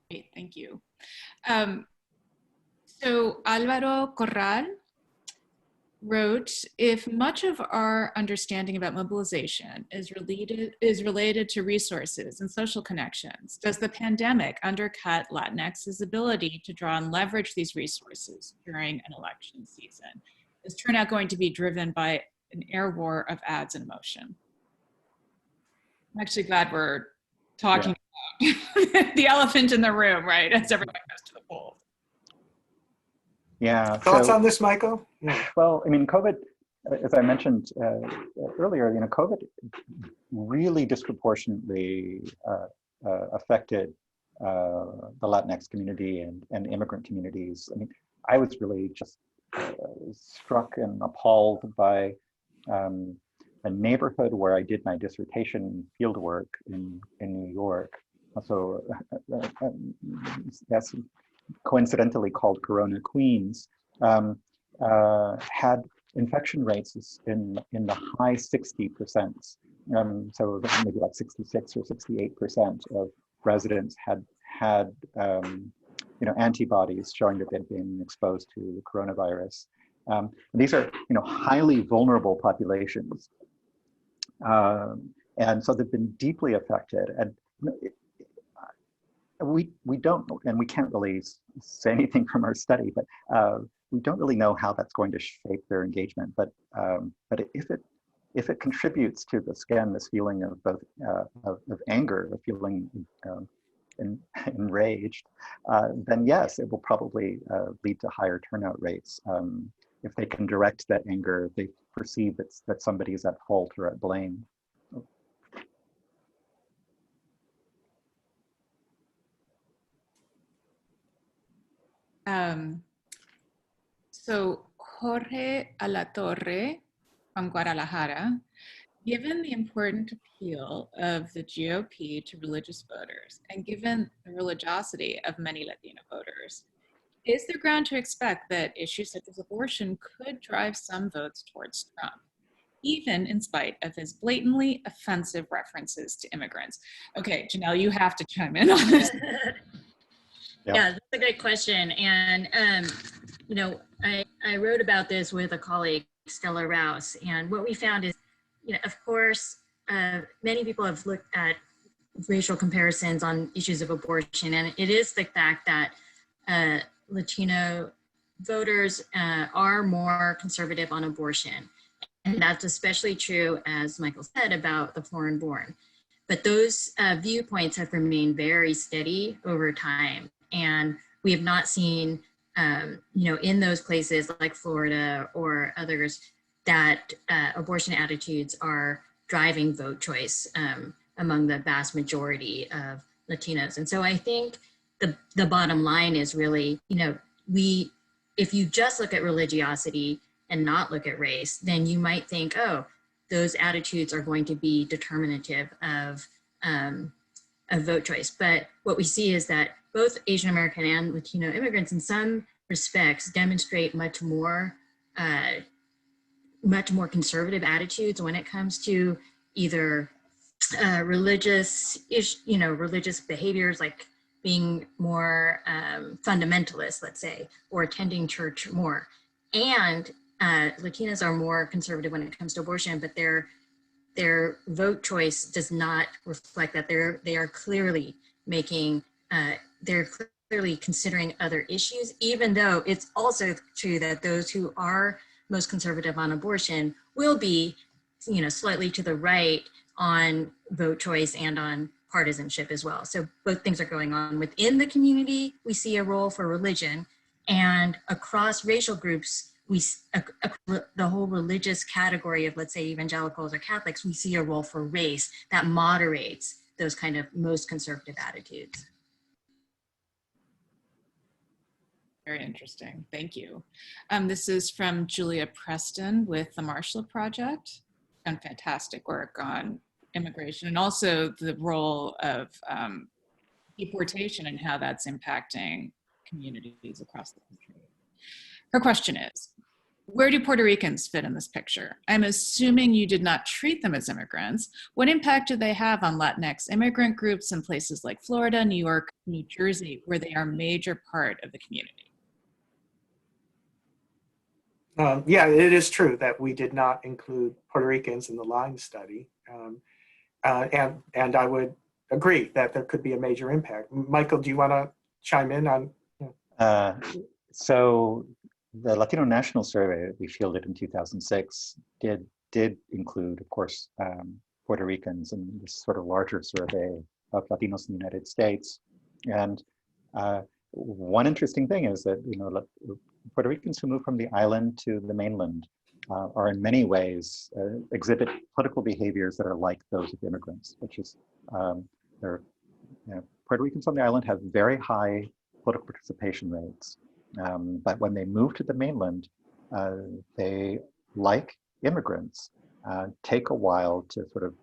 Great, thank you. So Alvaro Corral wrote, if much of our understanding about mobilization is related to resources and social connections, does the pandemic undercut Latinx's ability to draw and leverage these resources during an election season? Is turnout going to be driven by an air war of ads and emotion? I'm actually glad we're talking about the elephant in the room, right, as everyone goes to the polls. Yeah. Thoughts on this, Michael? Yeah. Well, I mean, COVID, as I mentioned earlier, COVID really disproportionately affected the Latinx community and immigrant communities. I mean, I was really just struck and appalled by a neighborhood where I did my dissertation fieldwork in New York. So that's coincidentally called Corona Queens, had infection rates in the high 60%. So maybe like 66 or 68% of residents had antibodies showing that they'd been exposed to the coronavirus. These are highly vulnerable populations, and so they've been deeply affected. And we don't, and we can't really say anything from our study, but we don't really know how that's going to shape their engagement. But if it contributes to this feeling of both of anger, of feeling enraged, then yes, it will probably lead to higher turnout rates. If they can direct that anger, if they perceive that somebody is at fault or at blame. So Jorge Alatorre from Guadalajara, given the important appeal of the GOP to religious voters and given the religiosity of many Latino voters, is there ground to expect that issues such as abortion could drive some votes towards Trump, even in spite of his blatantly offensive references to immigrants? Okay, Janelle, you have to chime in on this. Yeah, that's a great question. And, I wrote about this with a colleague, Stella Rouse, and what we found is, of course, many people have looked at racial comparisons on issues of abortion, and it is the fact that Latino voters are more conservative on abortion. And that's especially true, as Michael said, about the foreign-born. But those viewpoints have remained very steady over time. And we have not seen, in those places like Florida or others, that abortion attitudes are driving vote choice among the vast majority of Latinos. And so I think the bottom line is really, if you just look at religiosity and not look at race, then you might think, oh, those attitudes are going to be determinative of vote choice. But what we see is that both Asian American and Latino immigrants in some respects demonstrate much more conservative attitudes when it comes to either religious behaviors, like being more fundamentalist, let's say, or attending church more. And Latinas are more conservative when it comes to abortion, but their vote choice does not reflect that. They are clearly making, they're clearly considering other issues, even though it's also true that those who are most conservative on abortion will be, slightly to the right on vote choice and on partisanship as well. So both things are going on. Within the community, we see a role for religion, and across racial groups, the whole religious category of, let's say, evangelicals or Catholics, we see a role for race that moderates those kind of most conservative attitudes. Very interesting. Thank you. This is from Julia Preston with the Marshall Project. done fantastic work on immigration and also the role of deportation and how that's impacting communities across the country. Her question is, where do Puerto Ricans fit in this picture? I'm assuming you did not treat them as immigrants. What impact do they have on Latinx immigrant groups in places like Florida, New York, New Jersey, where they are a major part of the community? Yeah, it is true that we did not include Puerto Ricans in the line study. And I would agree that there could be a major impact. Michael, do you want to chime in on? So the Latino National Survey that we fielded in 2006 did include, of course, Puerto Ricans in this sort of larger survey of Latinos in the United States. And one interesting thing is that, you know, Puerto Ricans who move from the island to the mainland are in many ways exhibit political behaviors that are like those of immigrants, which is Puerto Ricans on the island have very high political participation rates. But when they move to the mainland, they, like immigrants, take a while to sort of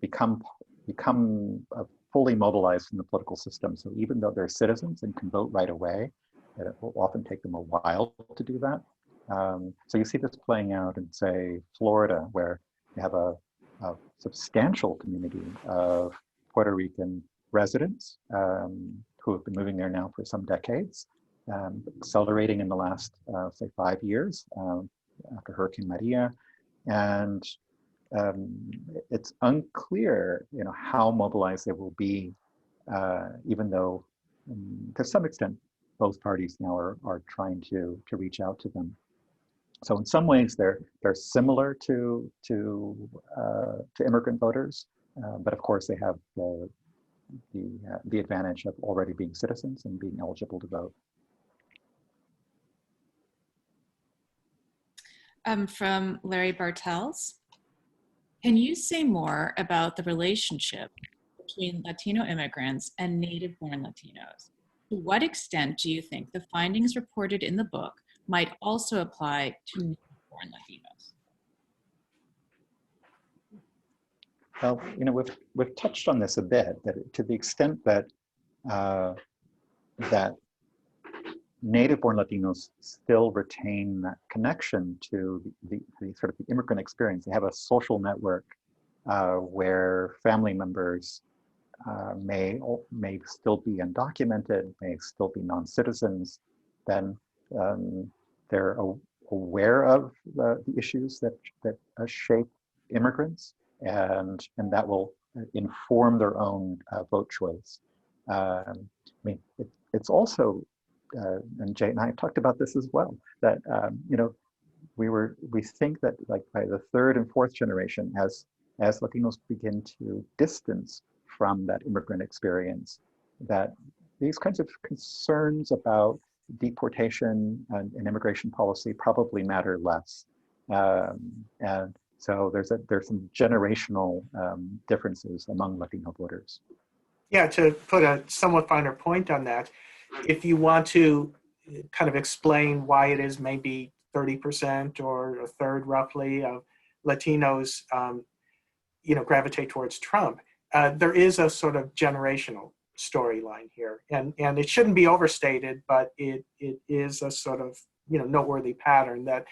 become fully mobilized in the political system. So even though they're citizens and can vote right away, it will often take them a while to do that. So you see this playing out in, say, Florida, where you have a substantial community of Puerto Rican residents who have been moving there now for some decades, accelerating in the last, say, 5 years after Hurricane Maria. And it's unclear, you know, how mobilized they will be, even though, to some extent, both parties now are trying to reach out to them. So in some ways, they're similar to immigrant voters, but of course they have the advantage of already being citizens and being eligible to vote. From Larry Bartels, can you say more about the relationship between Latino immigrants and native-born Latinos? To what extent do you think the findings reported in the book might also apply to native-born Latinos? Well, you know, we've touched on this a bit, that to the extent that that native-born Latinos still retain that connection to the sort of the immigrant experience. They have a social network where family members may still be undocumented, may still be non-citizens. Then they're aware of the issues that shape immigrants, and that will inform their own vote choice. I mean, it's also, and Jay and I have talked about this as well, that you know, we think that, like, by the third and fourth generation, as Latinos begin to distance from that immigrant experience, that these kinds of concerns about deportation and immigration policy probably matter less. And so there's some generational differences among Latino voters. Yeah, to put a somewhat finer point on that, if you want to kind of explain why it is maybe 30% or a third roughly of Latinos, you know, gravitate towards Trump, there is a sort of generational storyline here, and it shouldn't be overstated, but it is a sort of, you know, noteworthy pattern that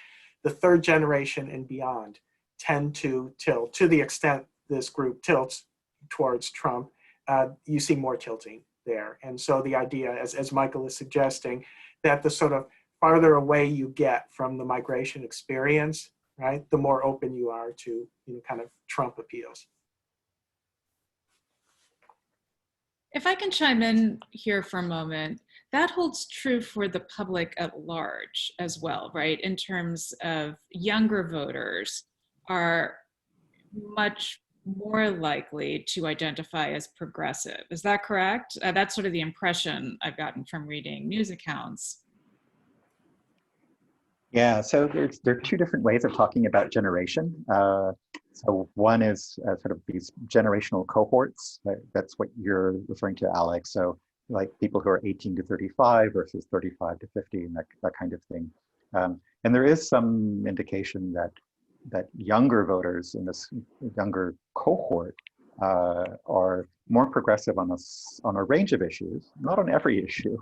the third generation and beyond tend to tilt. To the extent this group tilts towards Trump, you see more tilting there. And so the idea, as Michael is suggesting, that the sort of farther away you get from the migration experience, right, the more open you are to, you know, kind of Trump appeals. If I can chime in here for a moment, that holds true for the public at large as well, right? In terms of younger voters are much more likely to identify as progressive. Is that correct? That's sort of the impression I've gotten from reading news accounts. Yeah, so there are two different ways of talking about generation. So one is sort of these generational cohorts. That's what you're referring to, Alex. So like people who are 18 to 35 versus 35 to 50 and that kind of thing. And there is some indication that that younger voters in this younger cohort are more progressive on a range of issues, not on every issue,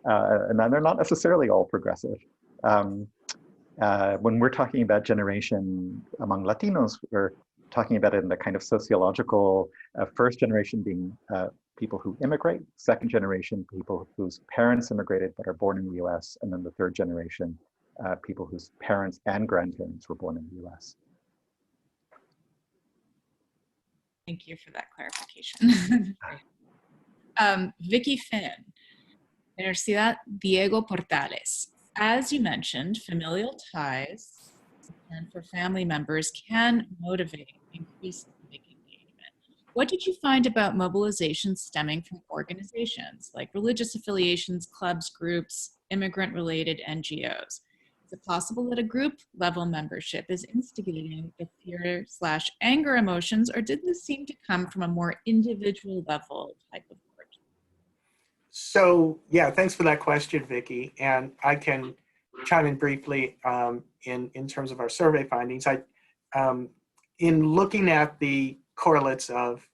and they're not necessarily all progressive. When we're talking about generation among Latinos, we're talking about it in the kind of sociological, first generation being people who immigrate, second generation people whose parents immigrated but are born in the US, and then the third generation people whose parents and grandparents were born in the US. Thank you for that clarification. Vicky Finn, Universidad Diego Portales. As you mentioned, familial ties and for family members can motivate increased civic engagement. What did you find about mobilization stemming from organizations like religious affiliations, clubs, groups, immigrant-related NGOs? Is it possible that a group-level membership is instigating the fear/anger emotions, or did this seem to come from a more individual level type of group? So yeah, thanks for that question, Vicky. And I can chime in briefly in terms of our survey findings. In looking at the correlates of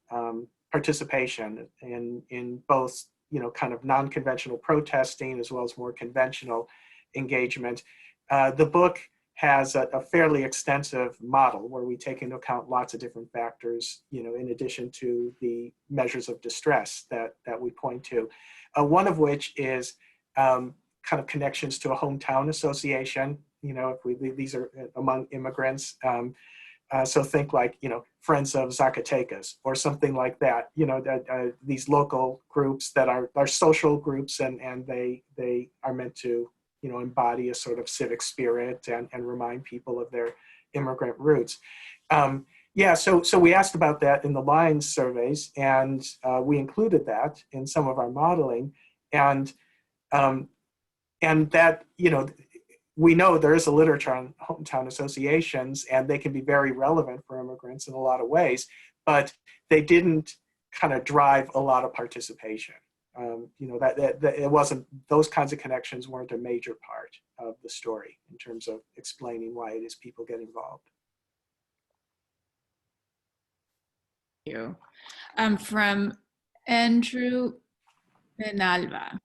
participation in both, kind of non-conventional protesting as well as more conventional engagement, the book has a fairly extensive model where we take into account lots of different factors, in addition to the measures of distress that we point to. One of which is kind of connections to a hometown association. If these are among immigrants. So think like, Friends of Zacatecas or something like that. These local groups that are social groups, and they are meant to, embody a sort of civic spirit and remind people of their immigrant roots. So we asked about that in the Lines surveys, and we included that in some of our modeling, and that, we know there is a literature on hometown associations, and they can be very relevant for immigrants in a lot of ways, but they didn't kind of drive a lot of participation. That it wasn't, those kinds of connections weren't a major part of the story in terms of explaining why it is people get involved. You. From Andrew Benalva.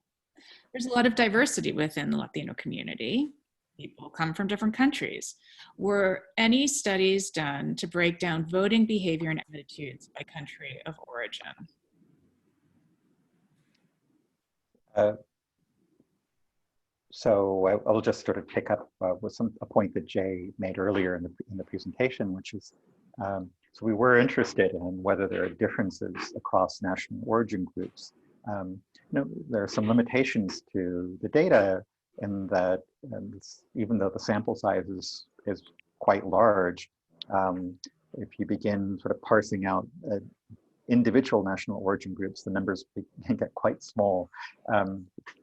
There's a lot of diversity within the Latino community. People come from different countries. Were any studies done to break down voting behavior and attitudes by country of origin? So I will just sort of pick up with a point that Jay made earlier in the presentation, which is, so we were interested in whether there are differences across national origin groups. There are some limitations to the data in that even though the sample size is quite large, if you begin sort of parsing out individual national origin groups, the numbers can get quite small.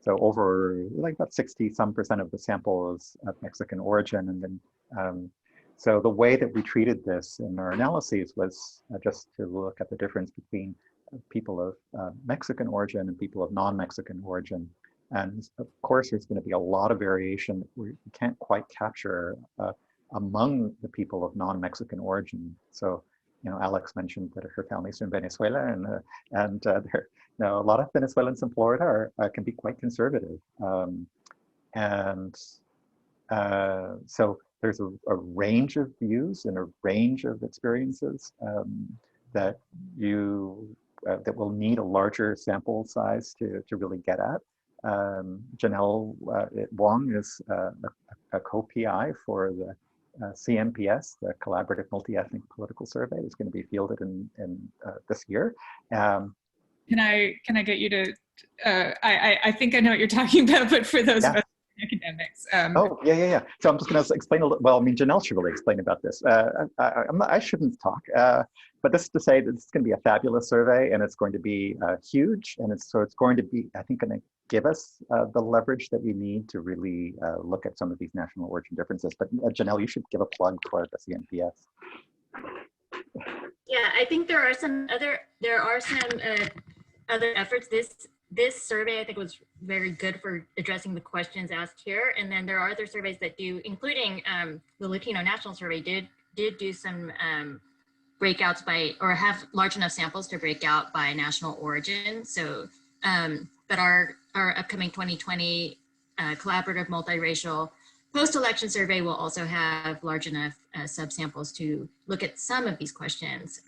So over like about 60% of the sample is of Mexican origin. And then, so the way that we treated this in our analyses was just to look at the difference between people of Mexican origin and people of non-Mexican origin. And of course, there's going to be a lot of variation that we can't quite capture among the people of non-Mexican origin. So, Alex mentioned that her family's from Venezuela, and there, a lot of Venezuelans in Florida can be quite conservative. So there's a range of views and a range of experiences that will need a larger sample size to really get at. Janelle Wong is a co-PI for the CMPS, the Collaborative Multi-Ethnic Political Survey, is going to be fielded in this year. Can I get you to? I think I know what you're talking about, but for those of us academics. Yeah. So I'm just going to explain a little. Well, I mean, Janelle should really explain about this. I shouldn't talk, but this is to say that this is going to be a fabulous survey, and it's going to be huge, and it's going to be, I think, going to give us the leverage that we need to really look at some of these national origin differences. But Janelle, you should give a plug for the CNPS. Yeah, I think there are some other efforts. This survey, I think, was very good for addressing the questions asked here. And then there are other surveys that do, including the Latino National Survey did did do some breakouts by, or have large enough samples to break out by national origin. So, but our upcoming 2020 collaborative multiracial post-election survey will also have large enough subsamples to look at some of these questions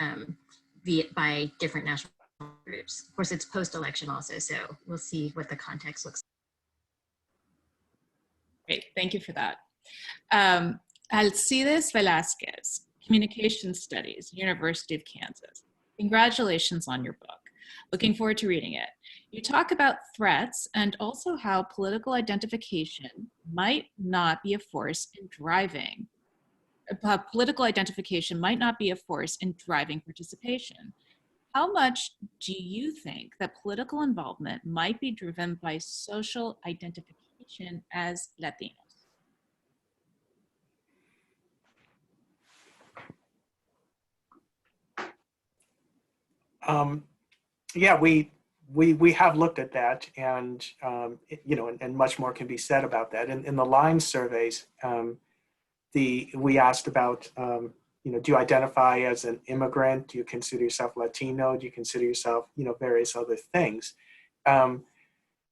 by different national groups. Of course, it's post-election also, so we'll see what the context looks like. Great, thank you for that. Alcides Velasquez, Communication Studies, University of Kansas. Congratulations on your book. Looking forward to reading it. You talk about threats and also how political identification might not be a force in driving. Political identification might not be a force in driving participation. How much do you think that political involvement might be driven by social identification as Latinos? Yeah, we have looked at that, and you know, and much more can be said about that. In the line surveys, we asked about you know, do you identify as an immigrant? Do you consider yourself Latino? Do you consider yourself, you know, various other things?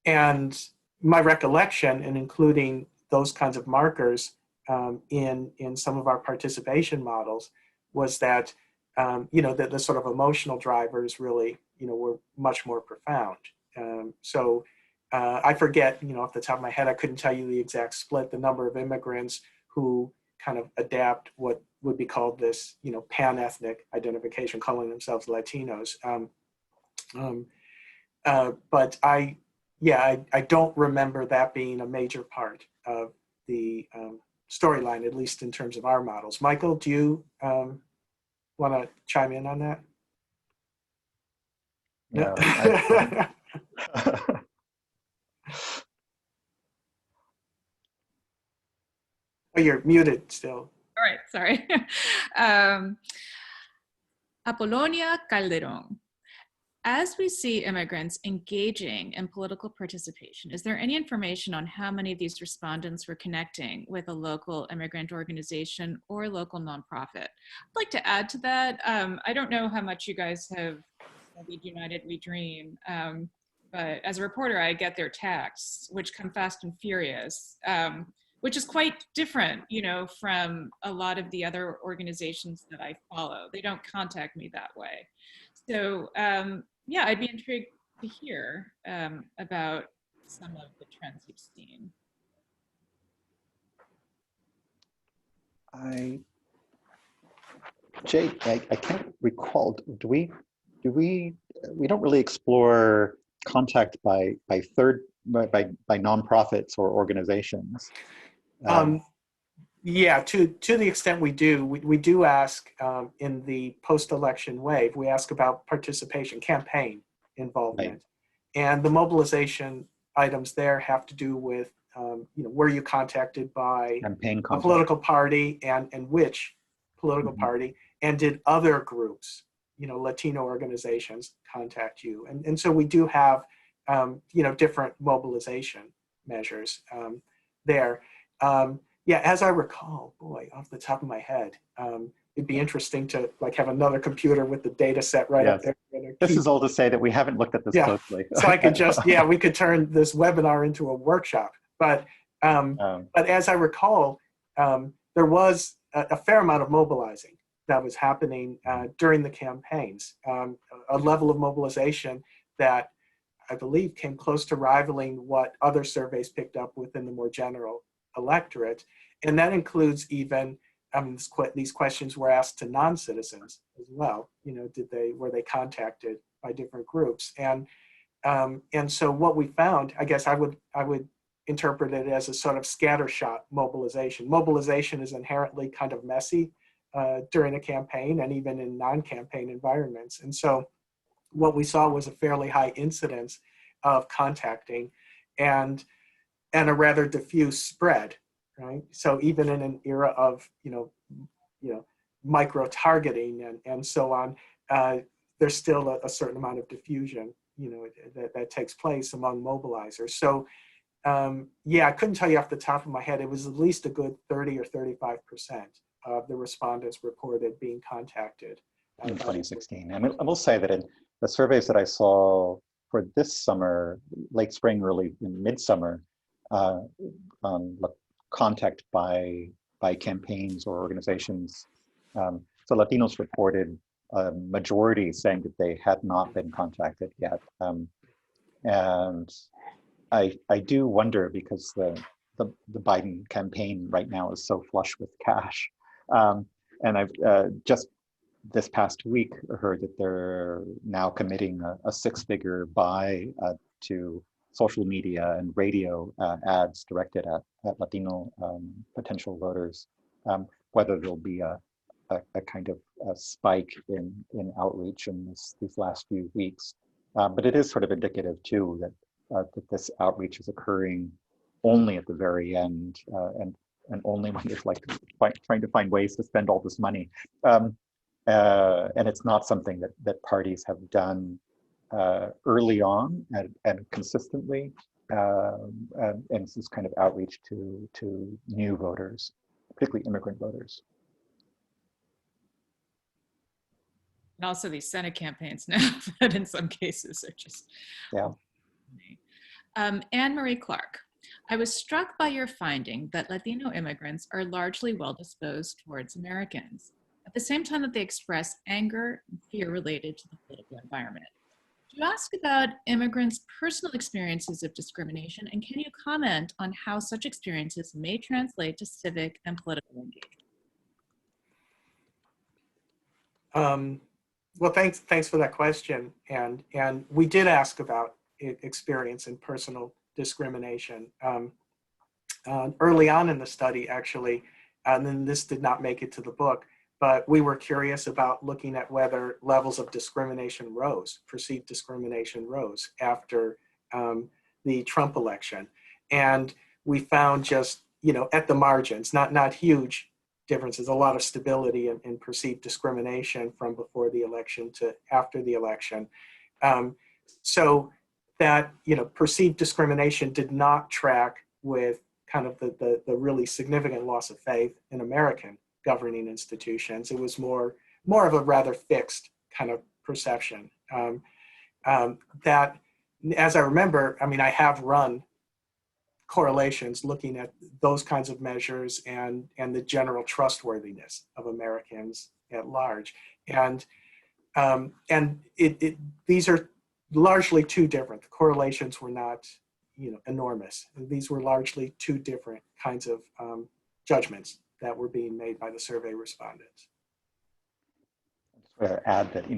And my recollection, and including those kinds of markers in some of our participation models, was that you know, the sort of emotional drivers really, you know, were much more profound. So I forget, you know, off the top of my head, I couldn't tell you the exact split, the number of immigrants who kind of adapt what would be called this, you know, pan-ethnic identification, calling themselves Latinos. But I don't remember that being a major part of the storyline, at least in terms of our models. Michael, do you want to chime in on that? No. Oh, you're muted still. All right, sorry. Apolonia Calderon. As we see immigrants engaging in political participation, is there any information on how many of these respondents were connecting with a local immigrant organization or local nonprofit? I'd like to add to that. I don't know how much you guys have studied United We Dream, but as a reporter, I get their texts, which come fast and furious, which is quite different, you know, from a lot of the other organizations that I follow. They don't contact me that way. So yeah, I'd be intrigued to hear about some of the trends you've seen. Jake, I can't recall. We don't really explore contact by nonprofits or organizations. Yeah, to the extent we do ask in the post-election wave, we ask about participation, campaign involvement, Right. And the mobilization items there have to do with you know, were you contacted by Campaign a contact. political party, and which political Mhm. party, and did other groups, you know, Latino organizations contact you, and so we do have you know, different mobilization measures there. Yeah, as I recall, boy, off the top of my head, it'd be interesting to like have another computer with the data set right up Yes. there. This is all to say that we haven't looked at this Yeah. closely. So I could just, yeah, we could turn this webinar into a workshop. But as I recall, there was a fair amount of mobilizing that was happening during the campaigns, a level of mobilization that I believe came close to rivaling what other surveys picked up within the more general electorate. And that includes even, these questions were asked to non-citizens as well. You know, were they contacted by different groups? And so what we found, I guess I would interpret it as a sort of scattershot mobilization. Mobilization is inherently kind of messy during a campaign and even in non-campaign environments. And so what we saw was a fairly high incidence of contacting and a rather diffuse spread, right? So even in an era of, you know, micro-targeting and so on, there's still a certain amount of diffusion, you know, that takes place among mobilizers. So yeah, I couldn't tell you off the top of my head. It was at least a good 30 or 35% of the respondents reported being contacted. In 2016. And I will say that in the surveys that I saw for this summer, late spring, early midsummer, contact by campaigns or organizations. So Latinos reported a majority saying that they had not been contacted yet. And I do wonder, because the Biden campaign right now is so flush with cash. And I've just this past week heard that they're now committing a six-figure buy to social media and radio ads directed at Latino potential voters. Whether there'll be a kind of a spike in outreach in these last few weeks. But it is sort of indicative too that this outreach is occurring only at the very end, and only when there's like trying to find ways to spend all this money. And it's not something that parties have done early on and consistently, and it's this kind of outreach to new voters, particularly immigrant voters. And also these Senate campaigns now that in some cases are just... Yeah. Anne-Marie Clark, I was struck by your finding that Latino immigrants are largely well-disposed towards Americans, at the same time that they express anger and fear related to the political environment. Do you ask about immigrants' personal experiences of discrimination, and can you comment on how such experiences may translate to civic and political engagement? Well, thanks for that question. And we did ask about experience and personal discrimination early on in the study, actually, and then this did not make it to the book, but we were curious about looking at whether levels of discrimination rose, perceived discrimination rose after the Trump election. And we found just, at the margins, not huge differences, a lot of stability in perceived discrimination from before the election to after the election. So that, perceived discrimination did not track with kind of the really significant loss of faith in American governing institutions. It was more of a rather fixed kind of perception. That, as I remember, I have run correlations looking at those kinds of measures and the general trustworthiness of Americans at large. And these are largely two different. The correlations were not, enormous. These were largely two different kinds of judgments that were being made by the survey respondents. I just want to add that, you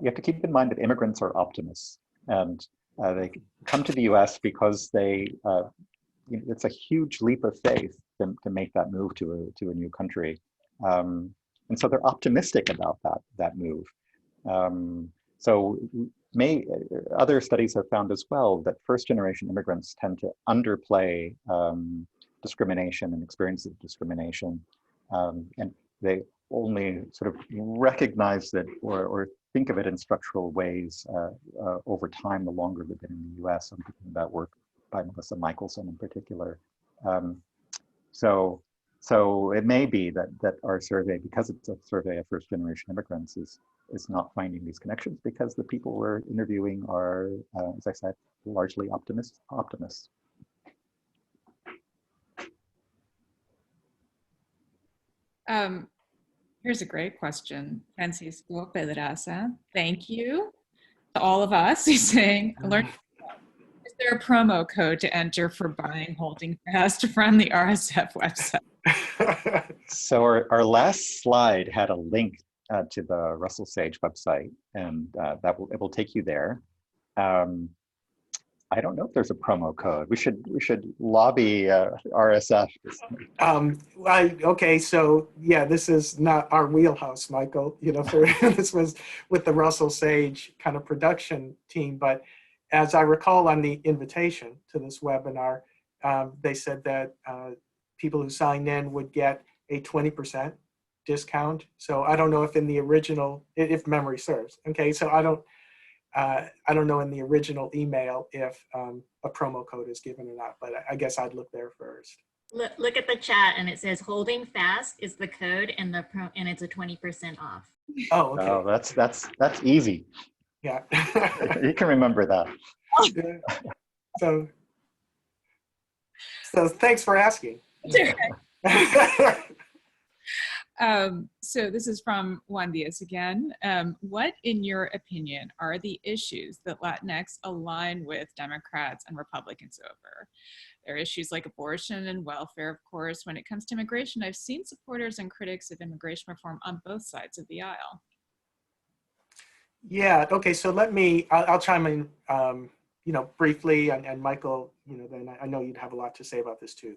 have to keep in mind that immigrants are optimists, and they come to the US because they, it's a huge leap of faith to make that move to a new country. And so they're optimistic about that move. So other studies have found as well that first-generation immigrants tend to underplay discrimination and experiences of discrimination, and they only sort of recognize that or think of it in structural ways over time the longer they've been in the US. I'm thinking about work by Melissa Michelson in particular. So it may be that our survey, because it's a survey of first-generation immigrants, is not finding these connections because the people we're interviewing are, as I said, largely optimists. Here's a great question. Francisco Pedraza, thank you to all of us. He's saying, is there a promo code to enter for buying Holding Fast from the RSF website? So our last slide had a link to the Russell Sage website, and it will take you there. I don't know if there's a promo code. We should lobby RSF. Okay, so yeah, this is not our wheelhouse, Michael. This was with the Russell Sage kind of production team. But as I recall on the invitation to this webinar, they said that people who signed in would get a 20% discount. So I don't know if in the original, if memory serves. Okay, so I don't know in the original email if a promo code is given or not, but I guess I'd look there first. Look at the chat, and it says holding fast is the code, and and it's a 20% off. Oh, okay. Oh, that's easy. Yeah. You can remember that. So thanks for asking. So this is from Juan Diaz again. What, in your opinion, are the issues that Latinx align with Democrats and Republicans over? There are issues like abortion and welfare, of course. When it comes to immigration, I've seen supporters and critics of immigration reform on both sides of the aisle. Yeah, okay, so I'll chime in, briefly, and Michael, then I know you'd have a lot to say about this too.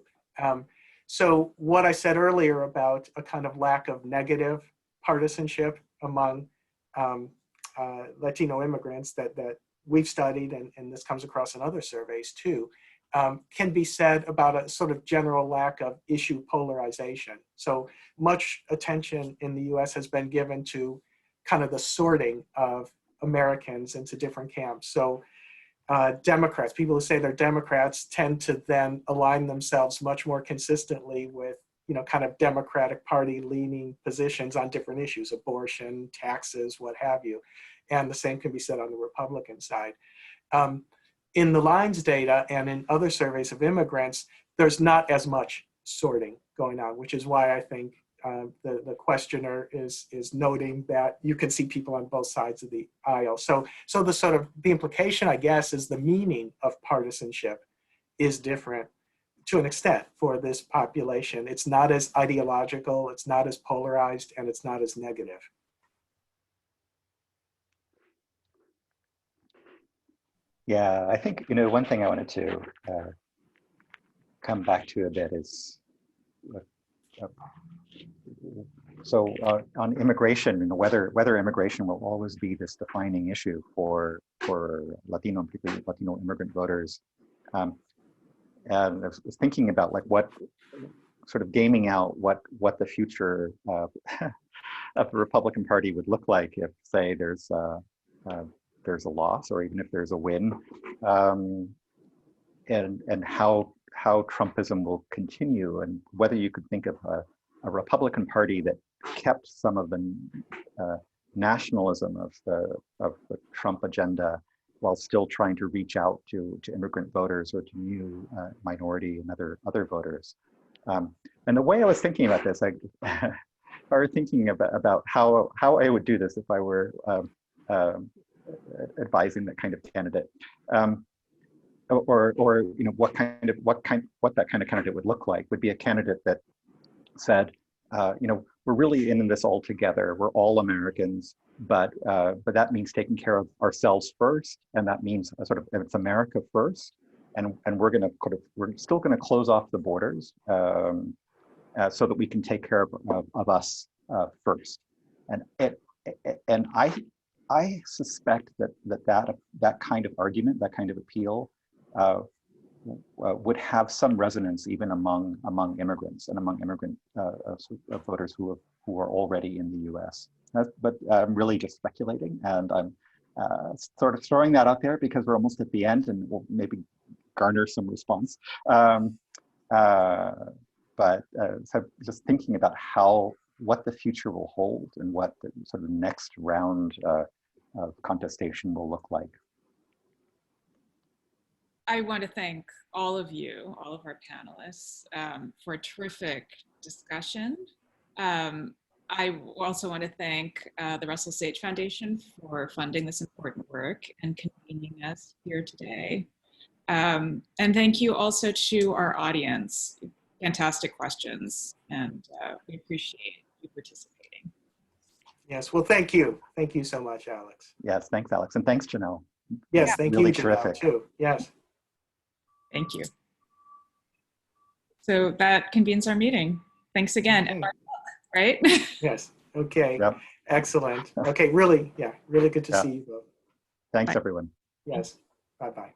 So what I said earlier about a kind of lack of negative partisanship among Latino immigrants that we've studied, and this comes across in other surveys too, can be said about a sort of general lack of issue polarization. So much attention in the US has been given to kind of the sorting of Americans into different camps. So Democrats, people who say they're Democrats, tend to then align themselves much more consistently with, kind of Democratic Party leaning positions on different issues, abortion, taxes, what have you. And the same can be said on the Republican side. In the lines data and in other surveys of immigrants, there's not as much sorting going on, which is why I think the questioner is noting that you can see people on both sides of the aisle. So the implication, I guess, is the meaning of partisanship is different to an extent for this population. It's not as ideological, it's not as polarized, and it's not as negative. Yeah, I think, one thing I wanted to come back to a bit is, on immigration, whether immigration will always be this defining issue for Latino, particularly Latino immigrant voters. And I was thinking about what sort of gaming out what the future of the Republican Party would look like if, say, there's a loss, or even if there's a win, and how Trumpism will continue, and whether you could think of a Republican Party that kept some of the nationalism of the Trump agenda while still trying to reach out to immigrant voters or to new minority and other voters. And the way I was thinking about this, I started thinking about how I would do this if I were advising that kind of candidate, or what that kind of candidate would look like. Would be a candidate that said, we're really in this all together. We're all Americans, but that means taking care of ourselves first, and that means it's America first, and we're still going to close off the borders so that we can take care of us first. And I suspect that kind of argument, that kind of appeal, would have some resonance even among immigrants and among immigrant voters who are already in the U.S. But I'm really just speculating, and I'm sort of throwing that out there because we're almost at the end, and we'll maybe garner some response. But so just thinking about what the future will hold and what the sort of next round of contestation will look like. I want to thank all of you, all of our panelists, for a terrific discussion. I also want to thank the Russell Sage Foundation for funding this important work and convening us here today. And thank you also to our audience. Fantastic questions, and we appreciate you participating. Yes, well, thank you. Thank you so much, Alex. Yes, thanks, Alex, and thanks, Janelle. Yes, yeah. Thank really you, terrific. Janelle, too. Yes. Thank you. So that convenes our meeting. Thanks again. Okay. Right? Yes. Okay. Yep. Excellent. Okay. Really good to see you both. Thanks, everyone. Yes. Bye-bye.